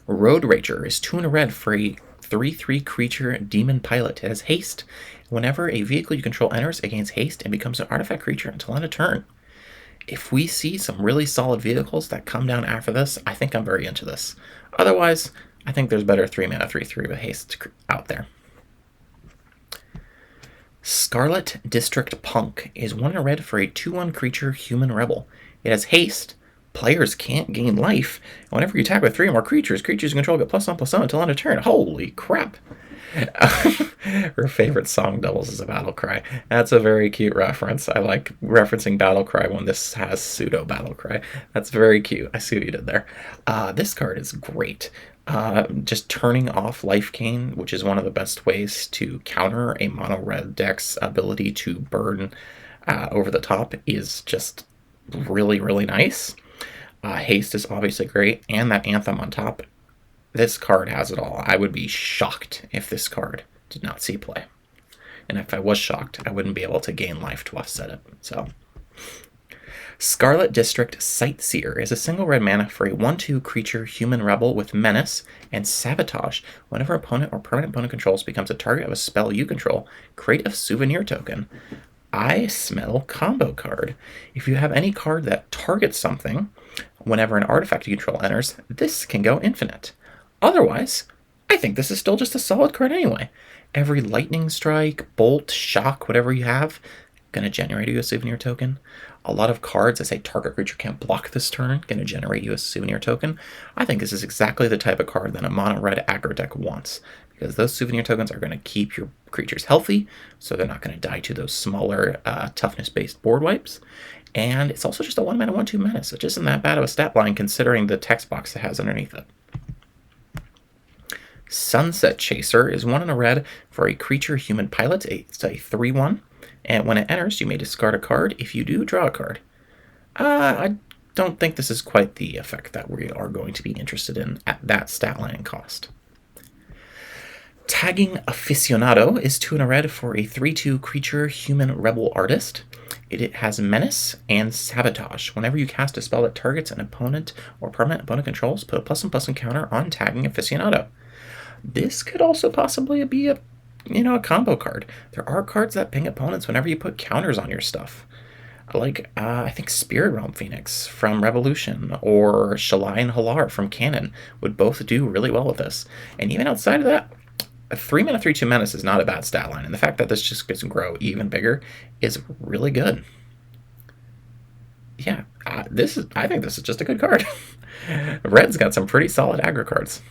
Road Rager is 2 and a red for a 3/3 creature demon pilot. It has haste. Whenever a vehicle you control enters, it gains haste and becomes an artifact creature until end of turn. If we see some really solid vehicles that come down after this, I think I'm very into this. Otherwise, I think there's better 3 mana 3/3 with haste out there. Scarlet District Punk is 1 and a red for a 2/1 creature human rebel. It has haste. Players can't gain life. Whenever you attack with 3 or more creatures you control get +1/+1 until end of turn. Holy crap. Her favorite song doubles is a battle cry. That's a very cute reference. I like referencing battle cry when this has pseudo battle cry. That's very cute. I see what you did there. This card is great. Just turning off Life Gain, which is one of the best ways to counter a mono red deck's ability to burn over the top, is just really, really nice. Haste is obviously great, and that Anthem on top. This card has it all. I would be shocked if this card did not see play. And if I was shocked, I wouldn't be able to gain life to offset it. So, Scarlet District Sightseer is a single red mana for a 1/2 creature human rebel with menace and sabotage. Whenever opponent or permanent opponent controls becomes a target of a spell you control, create a souvenir token. I smell combo card. If you have any card that targets something, whenever an artifact you control enters, this can go infinite. Otherwise, I think this is still just a solid card anyway. Every lightning strike, bolt, shock, whatever you have, going to generate you a souvenir token. A lot of cards that say target creature can't block this turn, going to generate you a souvenir token. I think this is exactly the type of card that a mono red aggro deck wants, because those souvenir tokens are going to keep your creatures healthy, so they're not going to die to those smaller toughness-based board wipes. And it's also just a 1 mana 1/2 menace, which isn't that bad of a stat line considering the text box it has underneath it. Sunset Chaser is 1 and a red for a creature human pilot. It's a 3/1, and when it enters, you may discard a card. If you do, draw a card. I don't think this is quite the effect that we are going to be interested in at that stat line and cost. Tagging Aficionado is 2 and a red for a 3/2 creature human rebel artist. It has menace and sabotage. Whenever you cast a spell that targets an opponent or permanent opponent controls, put a +1/+1 counter on Tagging Aficionado. This could also possibly be a combo card. There are cards that ping opponents whenever you put counters on your stuff. Like, I think Spirit Realm Phoenix from Revolution or Shalai and Halar from Canon would both do really well with this. And even outside of that, a 3 mana 3/2 menace is not a bad stat line, and the fact that this just gets to grow even bigger is really good. Yeah, I think this is just a good card. Red's got some pretty solid aggro cards.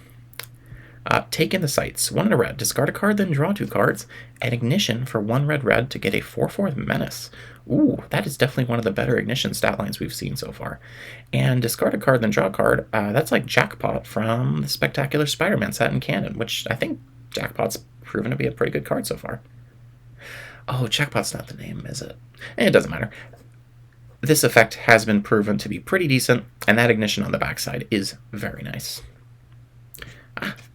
Take in the Sights. 1 and a red. Discard a card, then draw 2 cards. Add Ignition for 1 red to get a 4/4 menace. Ooh, that is definitely one of the better Ignition stat lines we've seen so far. And discard a card, then draw a card. That's like Jackpot from the Spectacular Spider-Man set in Canon, which I think Jackpot's proven to be a pretty good card so far. Oh, Jackpot's not the name, is it? It doesn't matter. This effect has been proven to be pretty decent, and that Ignition on the backside is very nice.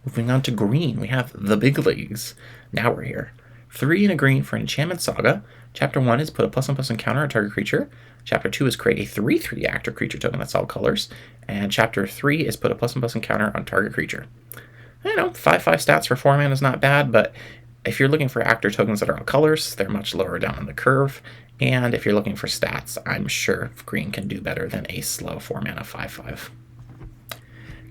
Moving on to green, we have the big leagues. Now we're here. 3 and a green for Enchantment Saga. Chapter 1 is put a +1/+1 counter on target creature. Chapter 2 is create a 3/3 active creature token that's all colors. And Chapter 3 is put a +1/+1 counter on target creature. 5/5 stats for 4 mana is not bad, but if you're looking for actor tokens that are all colors, they're much lower down on the curve. And if you're looking for stats, I'm sure green can do better than a slow 4 mana 5/5.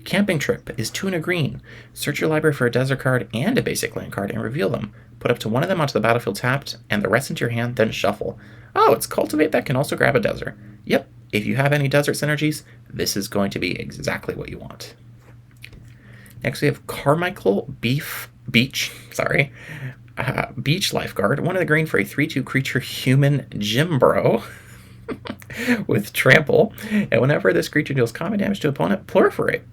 Camping Trip is 2 and a green. Search your library for a desert card and a basic land card and reveal them. Put up to one of them onto the battlefield tapped, and the rest into your hand, then shuffle. Oh, it's Cultivate that can also grab a desert. Yep, if you have any desert synergies, this is going to be exactly what you want. Next we have Carmichael Beach Lifeguard. 1 of the green for a 3/2 creature human gym bro with trample. And whenever this creature deals combat damage to opponent, proliferate.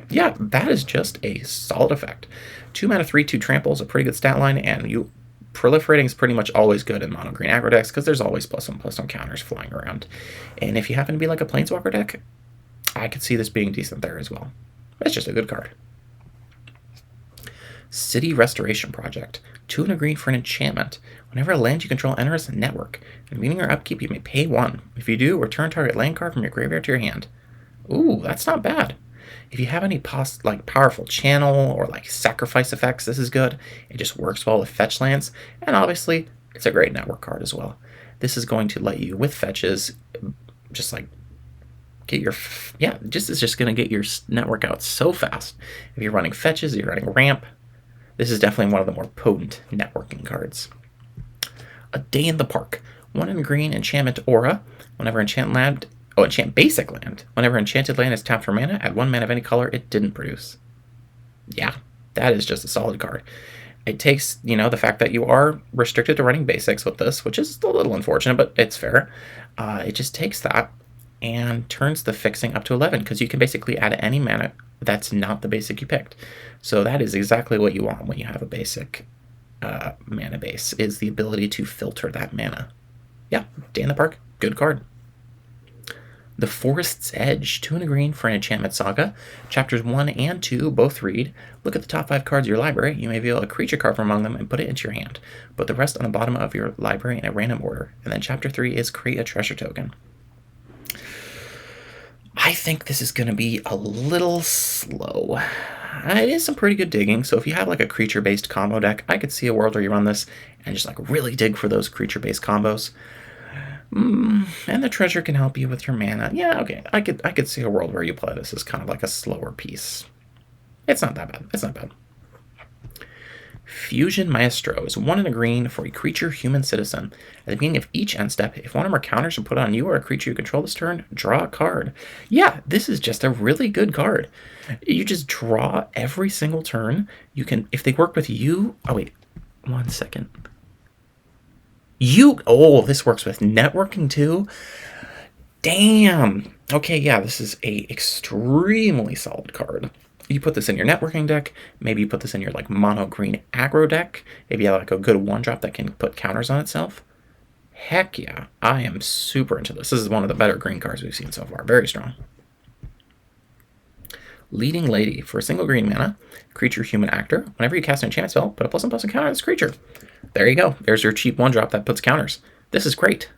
Yeah, that is just a solid effect. 2 mana 3/2 trample is a pretty good stat line, and proliferating is pretty much always good in mono green aggro decks because there's always +1/+1 counters flying around. And if you happen to be like a planeswalker deck, I could see this being decent there as well. It's just a good card. City Restoration Project. 2 and a green for an enchantment. Whenever a land you control enters a network, and meaning your upkeep, you may pay 1. If you do, return target land card from your graveyard to your hand. Ooh, that's not bad. If you have any powerful channel or like sacrifice effects, this is good. It just works well with fetch lands, and obviously it's a great network card as well. This is going to let you, with fetches, just like get your it's just going to get your network out so fast. If you're running fetches, you're running ramp, this is definitely one of the more potent networking cards. A Day in the Park. 1 in green, enchantment aura. Whenever enchant basic land. Whenever enchanted land is tapped for mana, add 1 mana of any color it didn't produce. Yeah, that is just a solid card. It takes, the fact that you are restricted to running basics with this, which is a little unfortunate, but it's fair. It just takes that and turns the fixing up to 11, because you can basically add any mana that's not the basic you picked. So that is exactly what you want when you have a basic mana base, is the ability to filter that mana. Yeah, Day in the Park, good card. The Forest's Edge. 2 and a green for an enchantment saga. Chapters 1 and 2 both read, look at the top 5 cards of your library. You may reveal a creature card from among them and put it into your hand. Put the rest on the bottom of your library in a random order. And then chapter 3 is create a treasure token. I think this is going to be a little slow. It is some pretty good digging, so if you have like a creature-based combo deck, I could see a world where you run this and just like really dig for those creature-based combos. And the treasure can help you with your mana. Yeah, okay. I could see a world where you play this as kind of like a slower piece. It's not that bad. Fusion Maestro is 1 in a green for a creature human citizen. At the beginning of each end step, if one or more counters are put on you or a creature you control this turn, draw a card. Yeah, this is just a really good card. You just draw every single turn. You can, if they work with you. Oh wait, 1 second. This works with networking too. Damn. Okay, yeah, this is a extremely solid card. You put this in your networking deck. Maybe you put this in your like mono green aggro deck. Maybe you have like a good 1-drop that can put counters on itself. Heck yeah, I am super into this. This is one of the better green cards we've seen so far. Very strong. Leading Lady. For a single green mana, creature human actor. Whenever you cast an enchantment spell, put a +1/+1 counter on this creature. There you go. There's your cheap 1-drop that puts counters. This is great.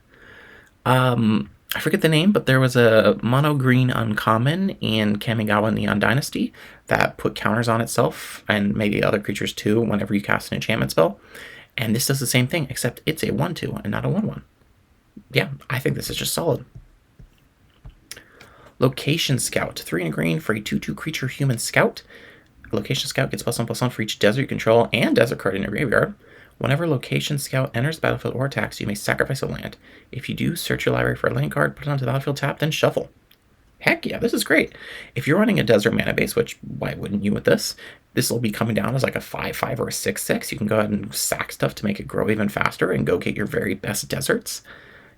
I forget the name, but there was a mono green uncommon in Kamigawa Neon Dynasty that put counters on itself and maybe other creatures too whenever you cast an enchantment spell. And this does the same thing, except it's a 1/2 and not a 1/1. Yeah, I think this is just solid. Location Scout. 3 in a green for a 2/2 creature human scout. Location Scout gets +1/+1 for each desert you control and desert card in your graveyard. Whenever Location Scout enters the battlefield or attacks, you may sacrifice a land. If you do, search your library for a land card, put it onto the battlefield tap, then shuffle. Heck yeah, this is great. If you're running a desert mana base, which why wouldn't you with this? This will be coming down as like a 5/5 or a 6/6. You can go ahead and sack stuff to make it grow even faster and go get your very best deserts.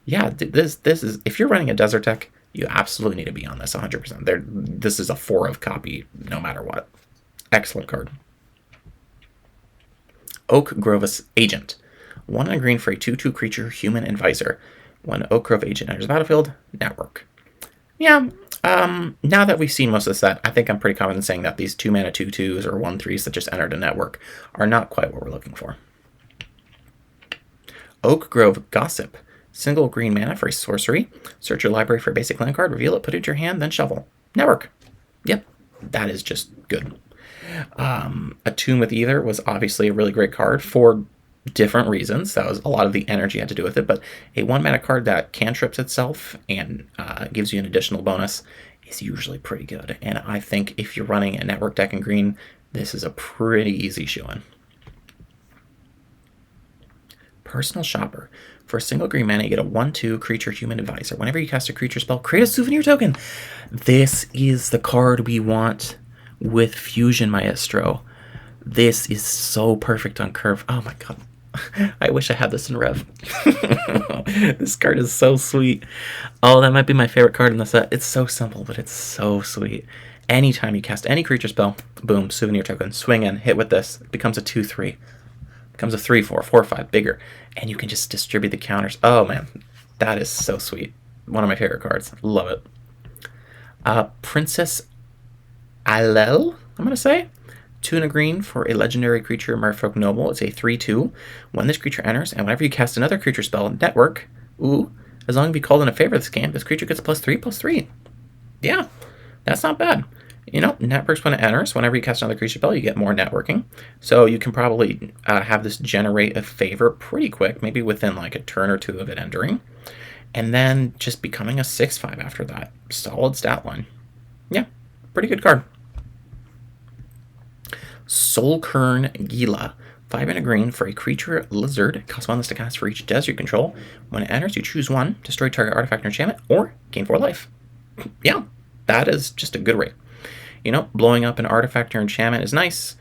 Yeah, this is, if you're running a desert deck, you absolutely need to be on this 100%. This is a 4 of copy no matter what. Excellent card. Oak Grove's Agent. 1 in a green for a 2/2 creature human advisor. When Oak Grove Agent enters the battlefield, network. Yeah, now that we've seen most of the set, I think I'm pretty confident in saying that these 2 mana 2/2s or 1/3s that just entered a network are not quite what we're looking for. Oak Grove Gossip. Single green mana for a sorcery. Search your library for a basic land card, reveal it, put it into your hand, then shuffle. Network. Yep, that is just good. Attune with Either was obviously a really great card for different reasons. That was a lot of the energy had to do with it, but a 1 mana card that cantrips itself and gives you an additional bonus is usually pretty good. And I think if you're running a network deck in green, this is a pretty easy shoe-in. Personal Shopper. For a single green mana, you get a 1/2 creature human advisor. Whenever you cast a creature spell, create a souvenir token. This is the card we want with Fusion Maestro. This is so perfect on curve. Oh my god. I wish I had this in Rev. This card is so sweet. Oh, that might be my favorite card in the set. It's so simple, but it's so sweet. Anytime you cast any creature spell, boom, souvenir token, swing in, hit with this, it becomes a 2/3. Becomes a 3/4, 4/5, bigger. And you can just distribute the counters. Oh man, that is so sweet. One of my favorite cards. Love it. Princess Alel, I'm going to say. 2 and a green for a legendary creature, Merfolk Noble. It's a 3/2. When this creature enters, and whenever you cast another creature spell, Network, as long as you called in a favor of this game, this creature gets a +3/+3. Yeah, that's not bad. Networks when it enters. Whenever you cast another creature spell, you get more networking. So you can probably have this generate a favor pretty quick, maybe within like a turn or two of it entering. And then just becoming a 6/5 after that. Solid stat line. Yeah, pretty good card. Soulkern Gila. 5 and a green for a creature lizard. Costs 1 less to cast for each desert you control. When it enters, you choose 1, destroy target artifact or enchantment, or gain 4 life. Yeah, that is just a good rate. Blowing up an artifact or enchantment is nice.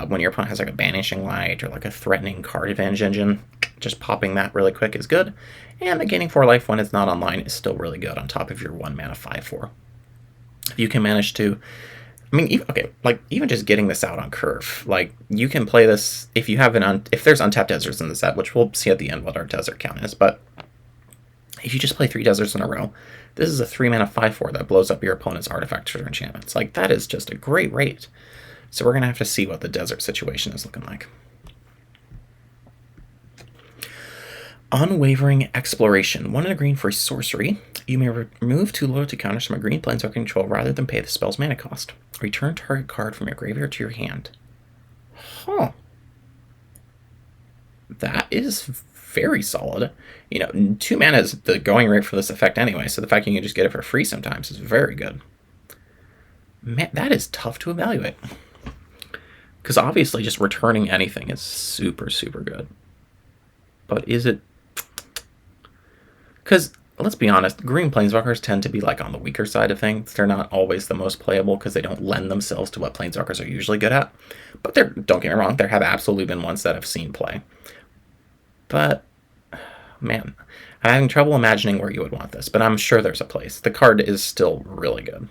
When your opponent has like a Banishing Light or like a threatening card advantage engine, just popping that really quick is good. And the gaining 4 life when it's not online is still really good on top of your 1 mana 5/4. If you can manage to, even just getting this out on curve, like you can play this if you have if there's untapped deserts in the set, which we'll see at the end what our desert count is, but if you just play 3 deserts in a row, this is a 3 mana 5/4 that blows up your opponent's artifacts or enchantments. Like that is just a great rate. So we're gonna have to see what the desert situation is looking like. Unwavering Exploration. 1 and a green for a sorcery. You may remove 2 loyalty counters from a green planeswalker control rather than pay the spell's mana cost. Return target card from your graveyard to your hand. Huh. That is very solid. 2 mana is the going rate for this effect anyway, so the fact you can just get it for free sometimes is very good. Man, that is tough to evaluate. Because obviously just returning anything is super, super good. But is it... Because, let's be honest, green planeswalkers tend to be like on the weaker side of things. They're not always the most playable because they don't lend themselves to what planeswalkers are usually good at. But don't get me wrong, there have absolutely been ones that I've seen play. But, man, I'm having trouble imagining where you would want this, but I'm sure there's a place. The card is still really good.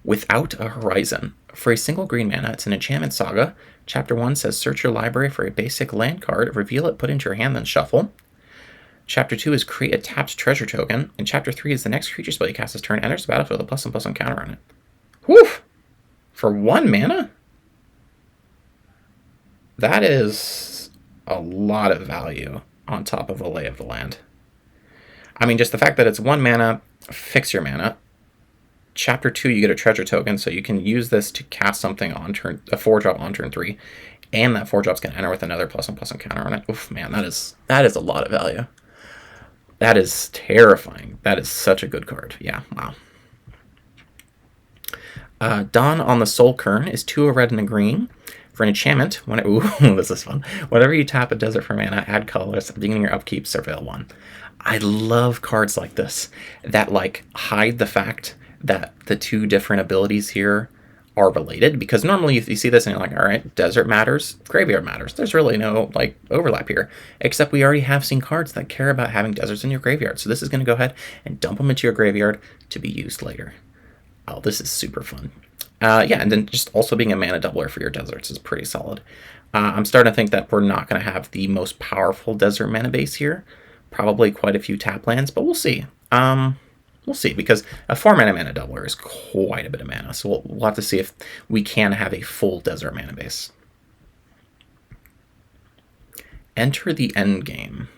Without a Horizon. For a single green mana, it's an enchantment saga. Chapter 1 says search your library for a basic land card, reveal it, put it into your hand, then shuffle. Chapter 2 is create a tapped treasure token. And Chapter 3 is the next creature spell you cast this turn enters the battlefield with a +1/+1 counter on it. Whew! For 1 mana? That is a lot of value on top of a Lay of the Land. I mean, just the fact that it's 1 mana, fix your mana. Chapter 2, you get a treasure token, so you can use this to cast something on turn, a 4-drop on turn 3, and that 4-drop's going to enter with another +1/+1 counter on it. Oof, man, that is a lot of value. That is terrifying. That is such a good card. Yeah, wow. Dawn on the Soulkern is 2 a red and a green. For an enchantment, this is fun. Whenever you tap a desert for mana, add colors. At the beginning of your upkeep, surveil 1. I love cards like this that like hide the fact that the 2 different abilities here are related, because normally if you see this and you're like, all right, desert matters, graveyard matters. There's really no like overlap here, except we already have seen cards that care about having deserts in your graveyard. So this is going to go ahead and dump them into your graveyard to be used later. Oh, this is super fun. Yeah, and then just also being a mana doubler for your deserts is pretty solid. I'm starting to think that we're not going to have the most powerful desert mana base here. Probably quite a few tap lands, but we'll see. We'll see, because a 4 mana doubler is quite a bit of mana, so we'll have to see if we can have a full desert mana base. Enter the Endgame.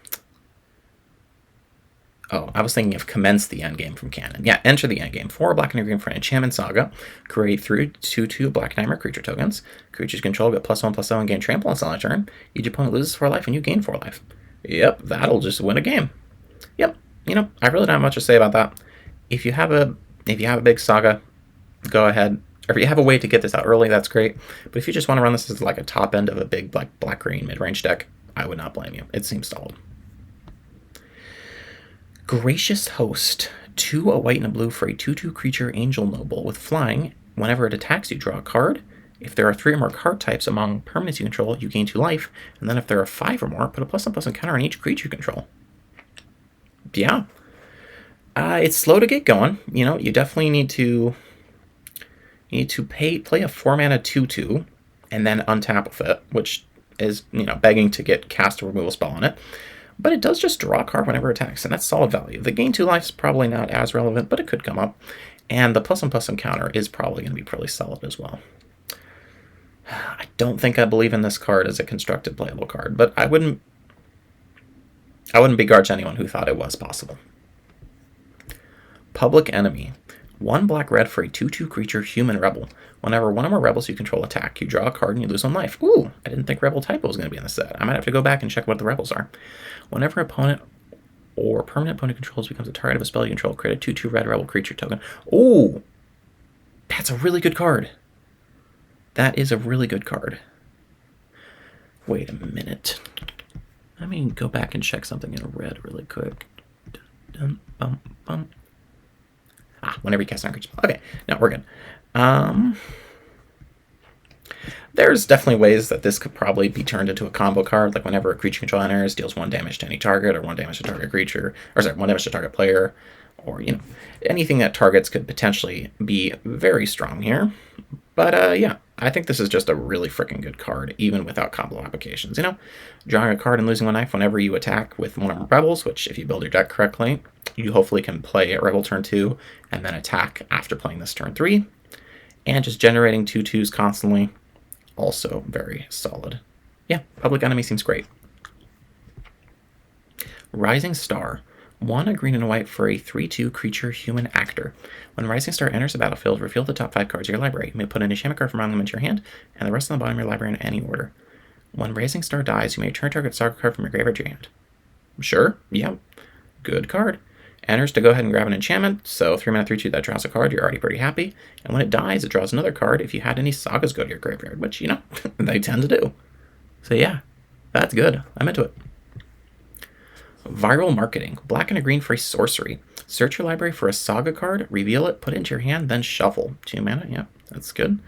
Oh, I was thinking of commence the endgame from canon. Yeah, enter the endgame. 4 black and a green for an enchantment saga. Create 3 2/2 black diamond creature tokens. Creatures control get +1/+0 and gain trample on a turn. Each opponent loses 4 life and you gain 4 life. Yep, that'll just win a game. Yep, I really don't have much to say about that. If you have a big saga, go ahead. Or if you have a way to get this out early, that's great. But if you just want to run this as like a top end of a big black green mid range deck, I would not blame you. It seems solid. Gracious Host. 2 a white and a blue for a 2/2 creature angel noble with flying. Whenever it attacks, you draw a card. If there are 3 or more card types among permanents you control, you gain 2 life. And then if there are 5 or more, put a +1/+1 counter on each creature you control. Yeah. It's slow to get going. You definitely need to play a 4-mana 2/2 and then untap with it, which is, begging to get cast a removal spell on it. But it does just draw a card whenever it attacks, and that's solid value. The gain 2 life is probably not as relevant, but it could come up. And the +1/+1 counter is probably going to be pretty solid as well. I don't think I believe in this card as a constructed playable card, but I wouldn't begrudge anyone who thought it was possible. Public Enemy. 1 black-red for a 2/2 creature human rebel. Whenever one or more rebels you control attack, you draw a card and you lose 1 life. Ooh, I didn't think Rebel Typo was going to be in the set. I might have to go back and check what the rebels are. Whenever opponent or permanent opponent controls becomes a target of a spell you control, create a 2/2 red rebel creature token. Ooh, that's a really good card. That is a really good card. Wait a minute. Let me go back and check something in red really quick. Whenever you cast an creature. Okay, no, we're good. There's definitely ways that this could probably be turned into a combo card, like whenever a creature control enters, deals 1 damage to any target, or 1 damage to target creature, 1 damage to target player, or, anything that targets could potentially be very strong here. But, yeah, I think this is just a really freaking good card, even without combo applications. Drawing a card and losing 1 life whenever you attack with one of the rebels, which if you build your deck correctly, you hopefully can play a rebel turn 2 and then attack after playing this turn 3. And just generating 2/2s constantly, also very solid. Yeah, Public Enemy seems great. Rising Star. 1 a green and a white for a 3/2 creature human actor. When Rising Star enters the battlefield, reveal the top 5 cards of your library. You may put an enchantment card from among them into your hand, and the rest on the bottom of your library in any order. When Rising Star dies, you may return target saga card from your graveyard to your hand. Sure, yeah, good card. Enters to go ahead and grab an enchantment, so 3 mana 3/2 that draws a card, you're already pretty happy. And when it dies, it draws another card if you had any sagas go to your graveyard, which, they tend to do. So yeah, that's good. I'm into it. Viral Marketing. Black and a green for a sorcery. Search your library for a saga card, reveal it, put it into your hand, then shuffle. 2 mana, yeah, that's good.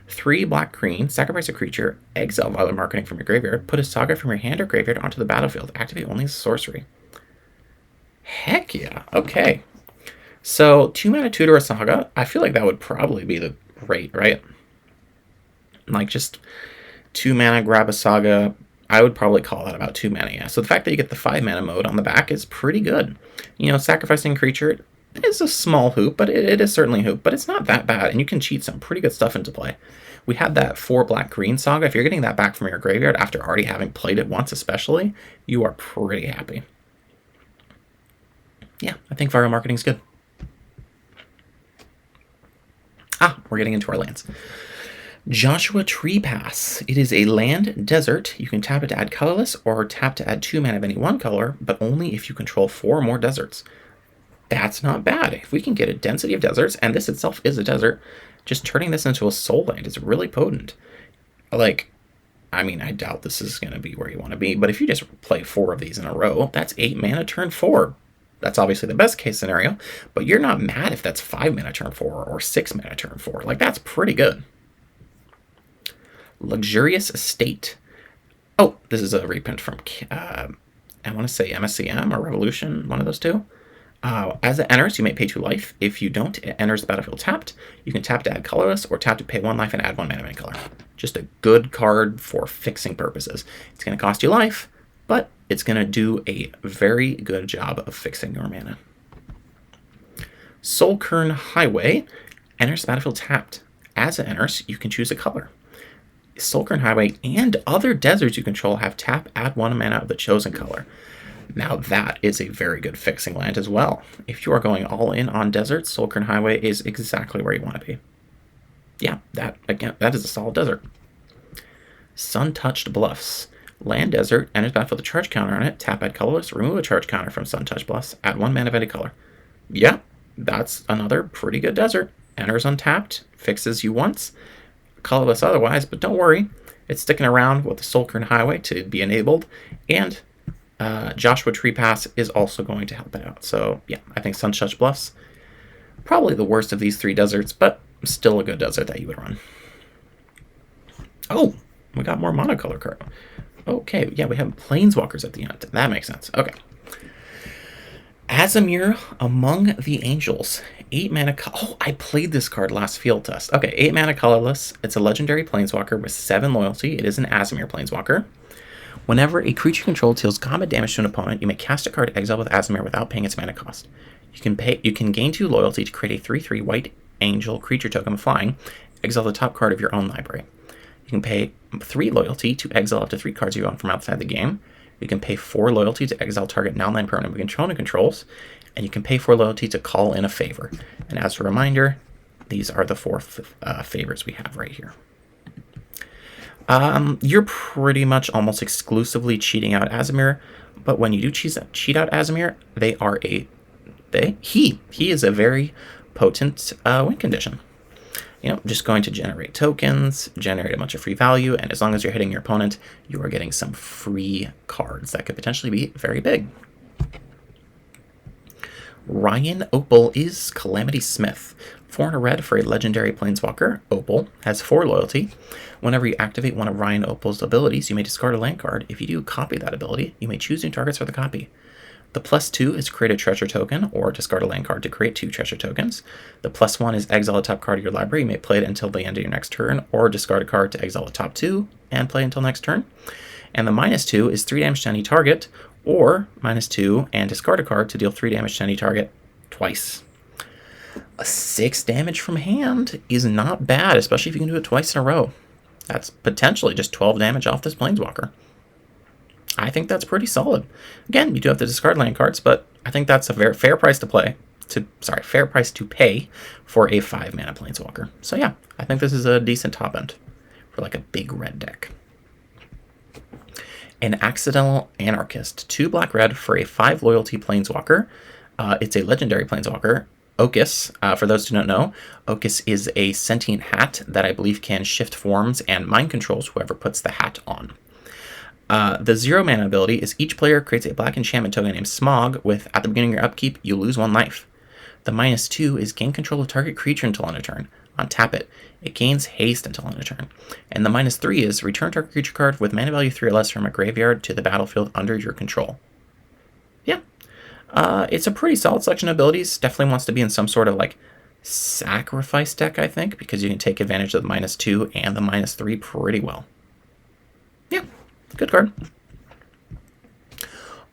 3 black-green, sacrifice a creature, exile Viral Marketing from your graveyard, put a saga from your hand or graveyard onto the battlefield, activate only as a sorcery. Heck yeah, okay. So 2 mana tutor a saga, I feel like that would probably be the rate, right? Like just 2 mana grab a saga, I would probably call that about 2 mana, yeah. So the fact that you get the 5 mana mode on the back is pretty good. Sacrificing a creature is a small hoop, but it is certainly a hoop, but it's not that bad, and you can cheat some pretty good stuff into play. We had that 4 black-green saga. If you're getting that back from your graveyard after already having played it once especially, you are pretty happy. Yeah, I think Viral Marketing is good. We're getting into our lands. Joshua Tree Pass. It is a land desert. You can tap it to add colorless or tap to add 2 mana of any one color, but only if you control 4 or more deserts. That's not bad. If we can get a density of deserts, and this itself is a desert, just turning this into a soul land is really potent. I doubt this is going to be where you want to be, but if you just play 4 of these in a row, that's 8 mana turn 4. That's obviously the best case scenario, but you're not mad if that's 5 mana turn 4 or 6 mana turn 4. That's pretty good. Luxurious Estate. Oh, this is a reprint from, I want to say MSCM or Revolution, one of those two. As it enters, you may pay 2 life. If you don't, it enters the battlefield tapped. You can tap to add colorless or tap to pay 1 life and add 1 mana of any color. Just a good card for fixing purposes. It's going to cost you life, but it's going to do a very good job of fixing your mana. Soulkern Highway enters the battlefield tapped. As it enters, you can choose a color. Soulkern Highway and other deserts you control have tap, add 1 mana of the chosen color. Now that is a very good fixing land as well. If you are going all in on deserts, Soulkern Highway is exactly where you want to be. Yeah, that is a solid desert. Sun-Touched Bluffs. Land desert, enters battlefield with a charge counter on it, tap, add colorless, remove a charge counter from Sun-Touched Bluffs, add 1 mana of any color. Yeah, that's another pretty good desert. Enters untapped, fixes you once, colorless otherwise, but don't worry. It's sticking around with the Soulkern Highway to be enabled, and Joshua Tree Pass is also going to help it out. So yeah, I think Sunshine Bluffs, probably the worst of these 3 deserts, but still a good desert that you would run. Oh, we got more monocolor card. Okay, yeah, we have Planeswalkers at the end. That makes sense. Okay. Azamir Among the Angels. 8 mana. Oh, I played this card last field test. Okay, 8 mana colorless. It's a legendary Planeswalker with 7 loyalty. It is an Azamir Planeswalker. Whenever a creature controlled deals combat damage to an opponent, you may cast a card exile with Azamir without paying its mana cost. You can gain 2 loyalty to create a 3/3 white angel creature token with flying. Exile the top card of your own library. You can pay 3 loyalty to exile up to 3 cards you own from outside the game. You can pay 4 loyalty to exile target non-land permanent controls, and you can pay 4 loyalty to call in a favor. And as a reminder, these are the 4 favors we have right here. You're pretty much almost exclusively cheating out Azamir, but when you do cheat out Azamir, he is a very potent win condition. Just going to generate tokens, generate a bunch of free value, and as long as you're hitting your opponent, you are getting some free cards that could potentially be very big. Ryan Opal is Calamity Smith. 4 and a red for a legendary Planeswalker. Opal has 4 loyalty. Whenever you activate one of Ryan Opal's abilities, you may discard a land card. If you do, copy that ability. You may choose new targets for the copy. The +2 is create a treasure token or discard a land card to create 2 treasure tokens. The +1 is exile a top card of your library. You may play it until the end of your next turn, or discard a card to exile the top 2 and play until next turn. And the -2 is 3 damage to any target, or -2 and discard a card to deal 3 damage to any target twice. A 6 damage from hand is not bad, especially if you can do it twice in a row. That's potentially just 12 damage off this Planeswalker. I think that's pretty solid. Again, you do have to discard land cards, but I think that's a very fair price to fair price to pay for a 5 mana Planeswalker. So yeah, I think this is a decent top end for like a big red deck. An Accidental Anarchist, 2 black-red for a 5 loyalty Planeswalker. It's a legendary Planeswalker. Okis, for those who don't know, Okis is a sentient hat that I believe can shift forms and mind controls whoever puts the hat on. The 0 mana ability is each player creates a black enchantment token named Smog with, at the beginning of your upkeep, you lose 1 life. The -2 is gain control of target creature until end of turn. Untap it. It gains haste until end of turn. And the -3 is return target creature card with mana value 3 or less from a graveyard to the battlefield under your control. Yeah. It's a pretty solid selection of abilities. Definitely wants to be in some sort of like sacrifice deck, I think, because you can take advantage of the -2 and the -3 pretty well. Yeah. Good card.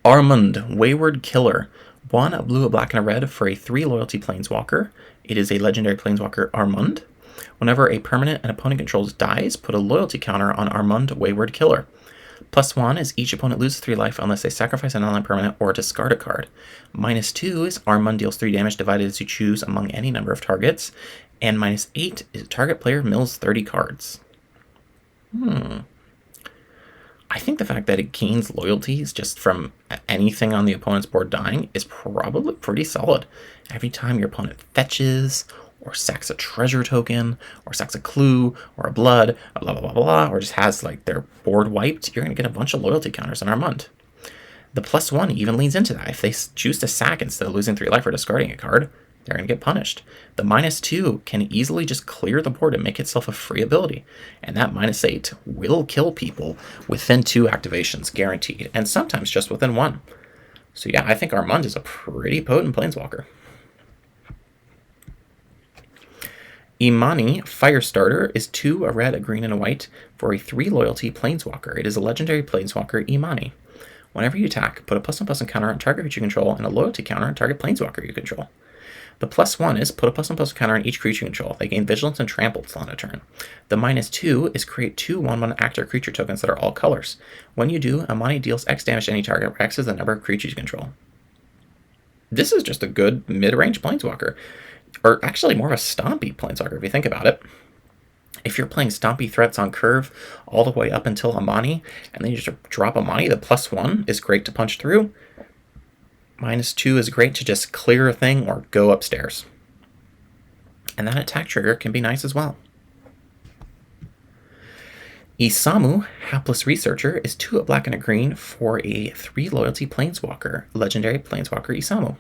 Armand, Wayward Killer. 1, a blue, a black, and a red for a 3 loyalty Planeswalker. It is a legendary Planeswalker, Armand. Whenever a permanent an opponent controls dies, put a loyalty counter on Armand, Wayward Killer. +1 is each opponent loses 3 life unless they sacrifice an online permanent or discard a card. -2 is Armand deals 3 damage divided as you choose among any number of targets. And -8 is target player mills 30 cards. I think the fact that it gains loyalties just from anything on the opponent's board dying is probably pretty solid. Every time your opponent fetches, or sacks a treasure token, or sacks a clue, or a blood, blah, blah, blah, blah, or just has like their board wiped, you're going to get a bunch of loyalty counters on Armand. The +1 even leans into that. If they choose to sack instead of losing 3 life or discarding a card, they're going to get punished. The -2 can easily just clear the board and make itself a free ability. And that -8 will kill people within 2 activations, guaranteed. And sometimes just within 1. So yeah, I think Armand is a pretty potent Planeswalker. Imani, Firestarter, is 2, a red, a green, and a white for a 3 loyalty Planeswalker. It is a legendary Planeswalker, Imani. Whenever you attack, put a +1/+1 counter on target creature you control and a loyalty counter on target Planeswalker you control. The +1 is put a +1/+1 counter on each creature you control. They gain vigilance and trample till end of turn. The -2 is create 2 1/1 actor creature tokens that are all colors. When you do, Imani deals X damage to any target, where X is the number of creatures you control. This is just a good mid-range Planeswalker. Or actually more of a stompy Planeswalker if you think about it. If you're playing stompy threats on curve all the way up until Imani, and then you just drop Imani, the +1 is great to punch through. -2 is great to just clear a thing or go upstairs. And that attack trigger can be nice as well. Isamu, Hapless Researcher, is 2 a black and a green for a 3 loyalty Planeswalker, legendary Planeswalker Isamu.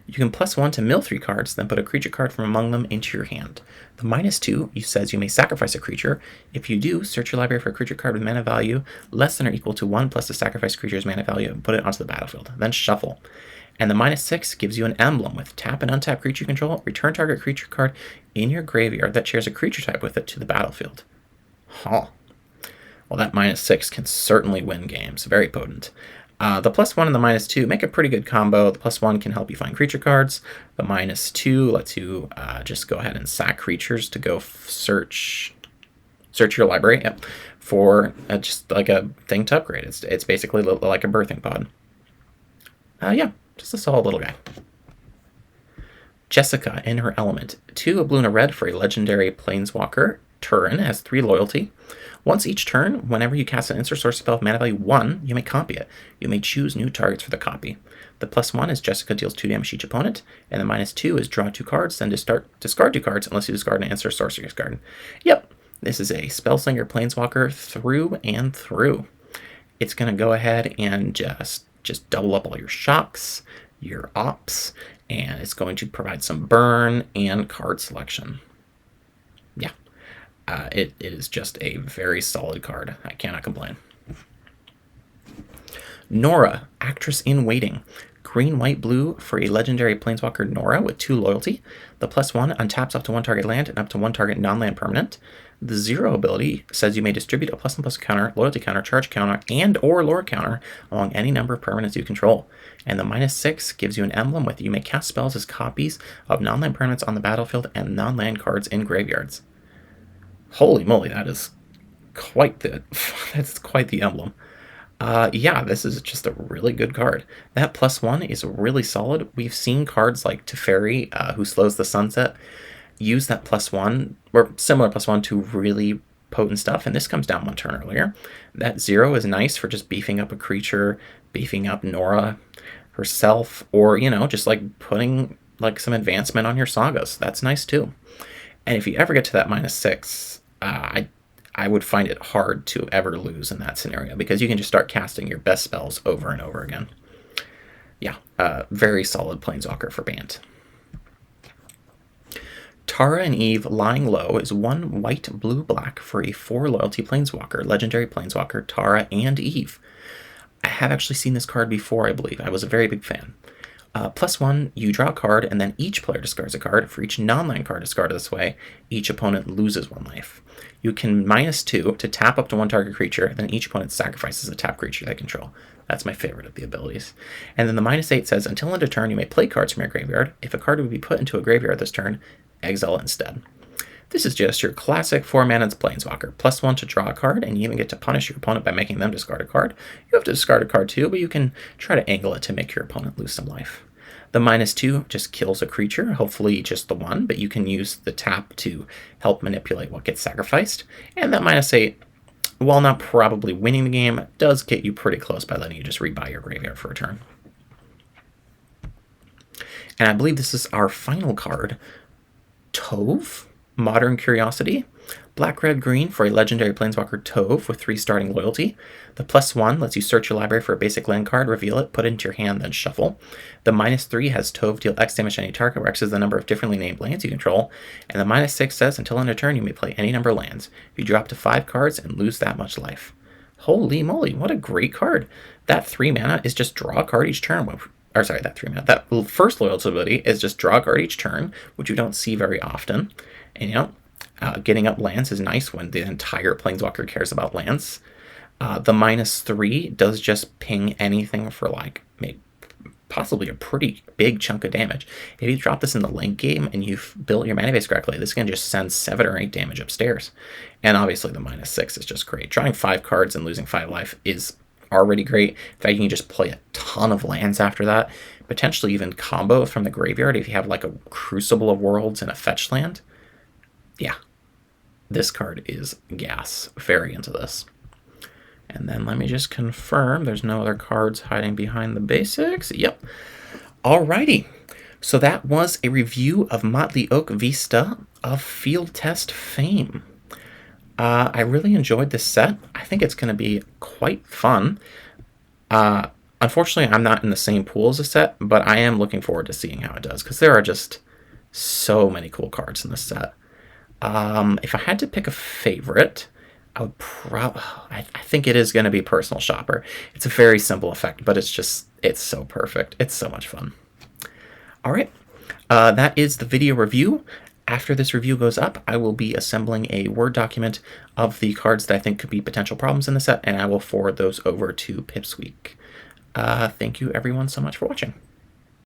You can +1 to mill 3 cards, then put a creature card from among them into your hand. The -2 says you may sacrifice a creature. If you do, search your library for a creature card with mana value less than or equal to 1 plus the sacrificed creature's mana value and put it onto the battlefield. Then shuffle. And the -6 gives you an emblem with tap and untap creature control. Return target creature card in your graveyard that shares a creature type with it to the battlefield. Huh. Well, that -6 can certainly win games. Very potent. The +1 and the -2 make a pretty good combo. The +1 can help you find creature cards. The -2 lets you just go ahead and sack creatures to go search your library for just like a thing to upgrade. It's basically like a birthing pod. Yeah, just a solid little guy. Jessica in her element. 2 a blue and a red for a legendary Planeswalker. Turin has 3 loyalty. Once each turn, whenever you cast an instant source spell of mana value 1, you may copy it. You may choose new targets for the copy. The +1 is Jessica deals 2 damage to each opponent, and the -2 is draw 2 cards, then discard 2 cards unless you discard an instant sorcerer's card. Yep, this is a Spellslinger Planeswalker through and through. It's going to go ahead and just double up all your shocks, your ops, and it's going to provide some burn and card selection. Yeah. It is just a very solid card. I cannot complain. Nora, Actress in Waiting. Green, white, blue for a legendary Planeswalker Nora with 2 loyalty. The +1 untaps up to 1 target land and up to 1 target non-land permanent. The 0 ability says you may distribute a +1/+1 counter, loyalty counter, charge counter, and or lore counter along any number of permanents you control. And the -6 gives you an emblem with you may cast spells as copies of non-land permanents on the battlefield and non-land cards in graveyards. Holy moly, that's quite the emblem. Yeah, this is just a really good card. That +1 is really solid. We've seen cards like Teferi, who slows the sunset, use that +1 or similar +1 to really potent stuff, and this comes down 1 turn earlier. That 0 is nice for just beefing up a creature, beefing up Nora herself, or just like putting like some advancement on your sagas. That's nice too. And if you ever get to that -6, I would find it hard to ever lose in that scenario because you can just start casting your best spells over and over again. Yeah, very solid Planeswalker for Bant. Tara and Eve Lying Low is 1 white, blue, black for a 4 loyalty Planeswalker, legendary Planeswalker Tara and Eve. I have actually seen this card before, I believe. I was a very big fan. +1, you draw a card, and then each player discards a card. For each non-land card discarded this way, each opponent loses 1 life. You can -2 to tap up to 1 target creature, then each opponent sacrifices a tap creature they control. That's my favorite of the abilities. And then the -8 says, until end of turn, you may play cards from your graveyard. If a card would be put into a graveyard this turn, exile it instead. This is just your classic 4-mana Planeswalker. +1 to draw a card, and you even get to punish your opponent by making them discard a card. You have to discard a card too, but you can try to angle it to make your opponent lose some life. The -2 just kills a creature, hopefully just the one, but you can use the tap to help manipulate what gets sacrificed. And that -8, while not probably winning the game, does get you pretty close by letting you just rebuy your graveyard for a turn. And I believe this is our final card, Tove, Modern Curiosity. Black, red, green for a legendary Planeswalker Tove with 3 starting loyalty. The +1 lets you search your library for a basic land card, reveal it, put it into your hand, then shuffle. The -3 has Tove deal X damage to any target, where X is the number of differently named lands you control. And the -6 says, until end of turn, you may play any number of lands. You draw up to 5 cards and lose that much life. Holy moly, what a great card. That 3 mana is just draw a card each turn. That 3 mana. That first loyalty ability is just draw a card each turn, which you don't see very often. And getting up lands is nice when the entire Planeswalker cares about lands. The -3 does just ping anything for like maybe possibly a pretty big chunk of damage. If you drop this in the late game and you've built your mana base correctly, this can just send 7 or 8 damage upstairs. And obviously the -6 is just great. Drawing 5 cards and losing 5 life is already great. In fact, you can just play a ton of lands after that. Potentially even combo from the graveyard if you have like a Crucible of Worlds and a fetch land. Yeah. This card is gas. Very into this. And then let me just confirm there's no other cards hiding behind the basics. Yep. Alrighty. So that was a review of Motley Oak Vista of Field Test fame. I really enjoyed this set. I think it's going to be quite fun. Uh, Unfortunately, I'm not in the same pool as a set, but I am looking forward to seeing how it does because there are just so many cool cards in this set. If I had to pick a favorite, I would probably. I think it is going to be Personal Shopper. It's a very simple effect, but it's so perfect. It's so much fun. All right, that is the video review. After this review goes up, I will be assembling a Word document of the cards that I think could be potential problems in the set, and I will forward those over to Pipsqueak. Thank you everyone so much for watching.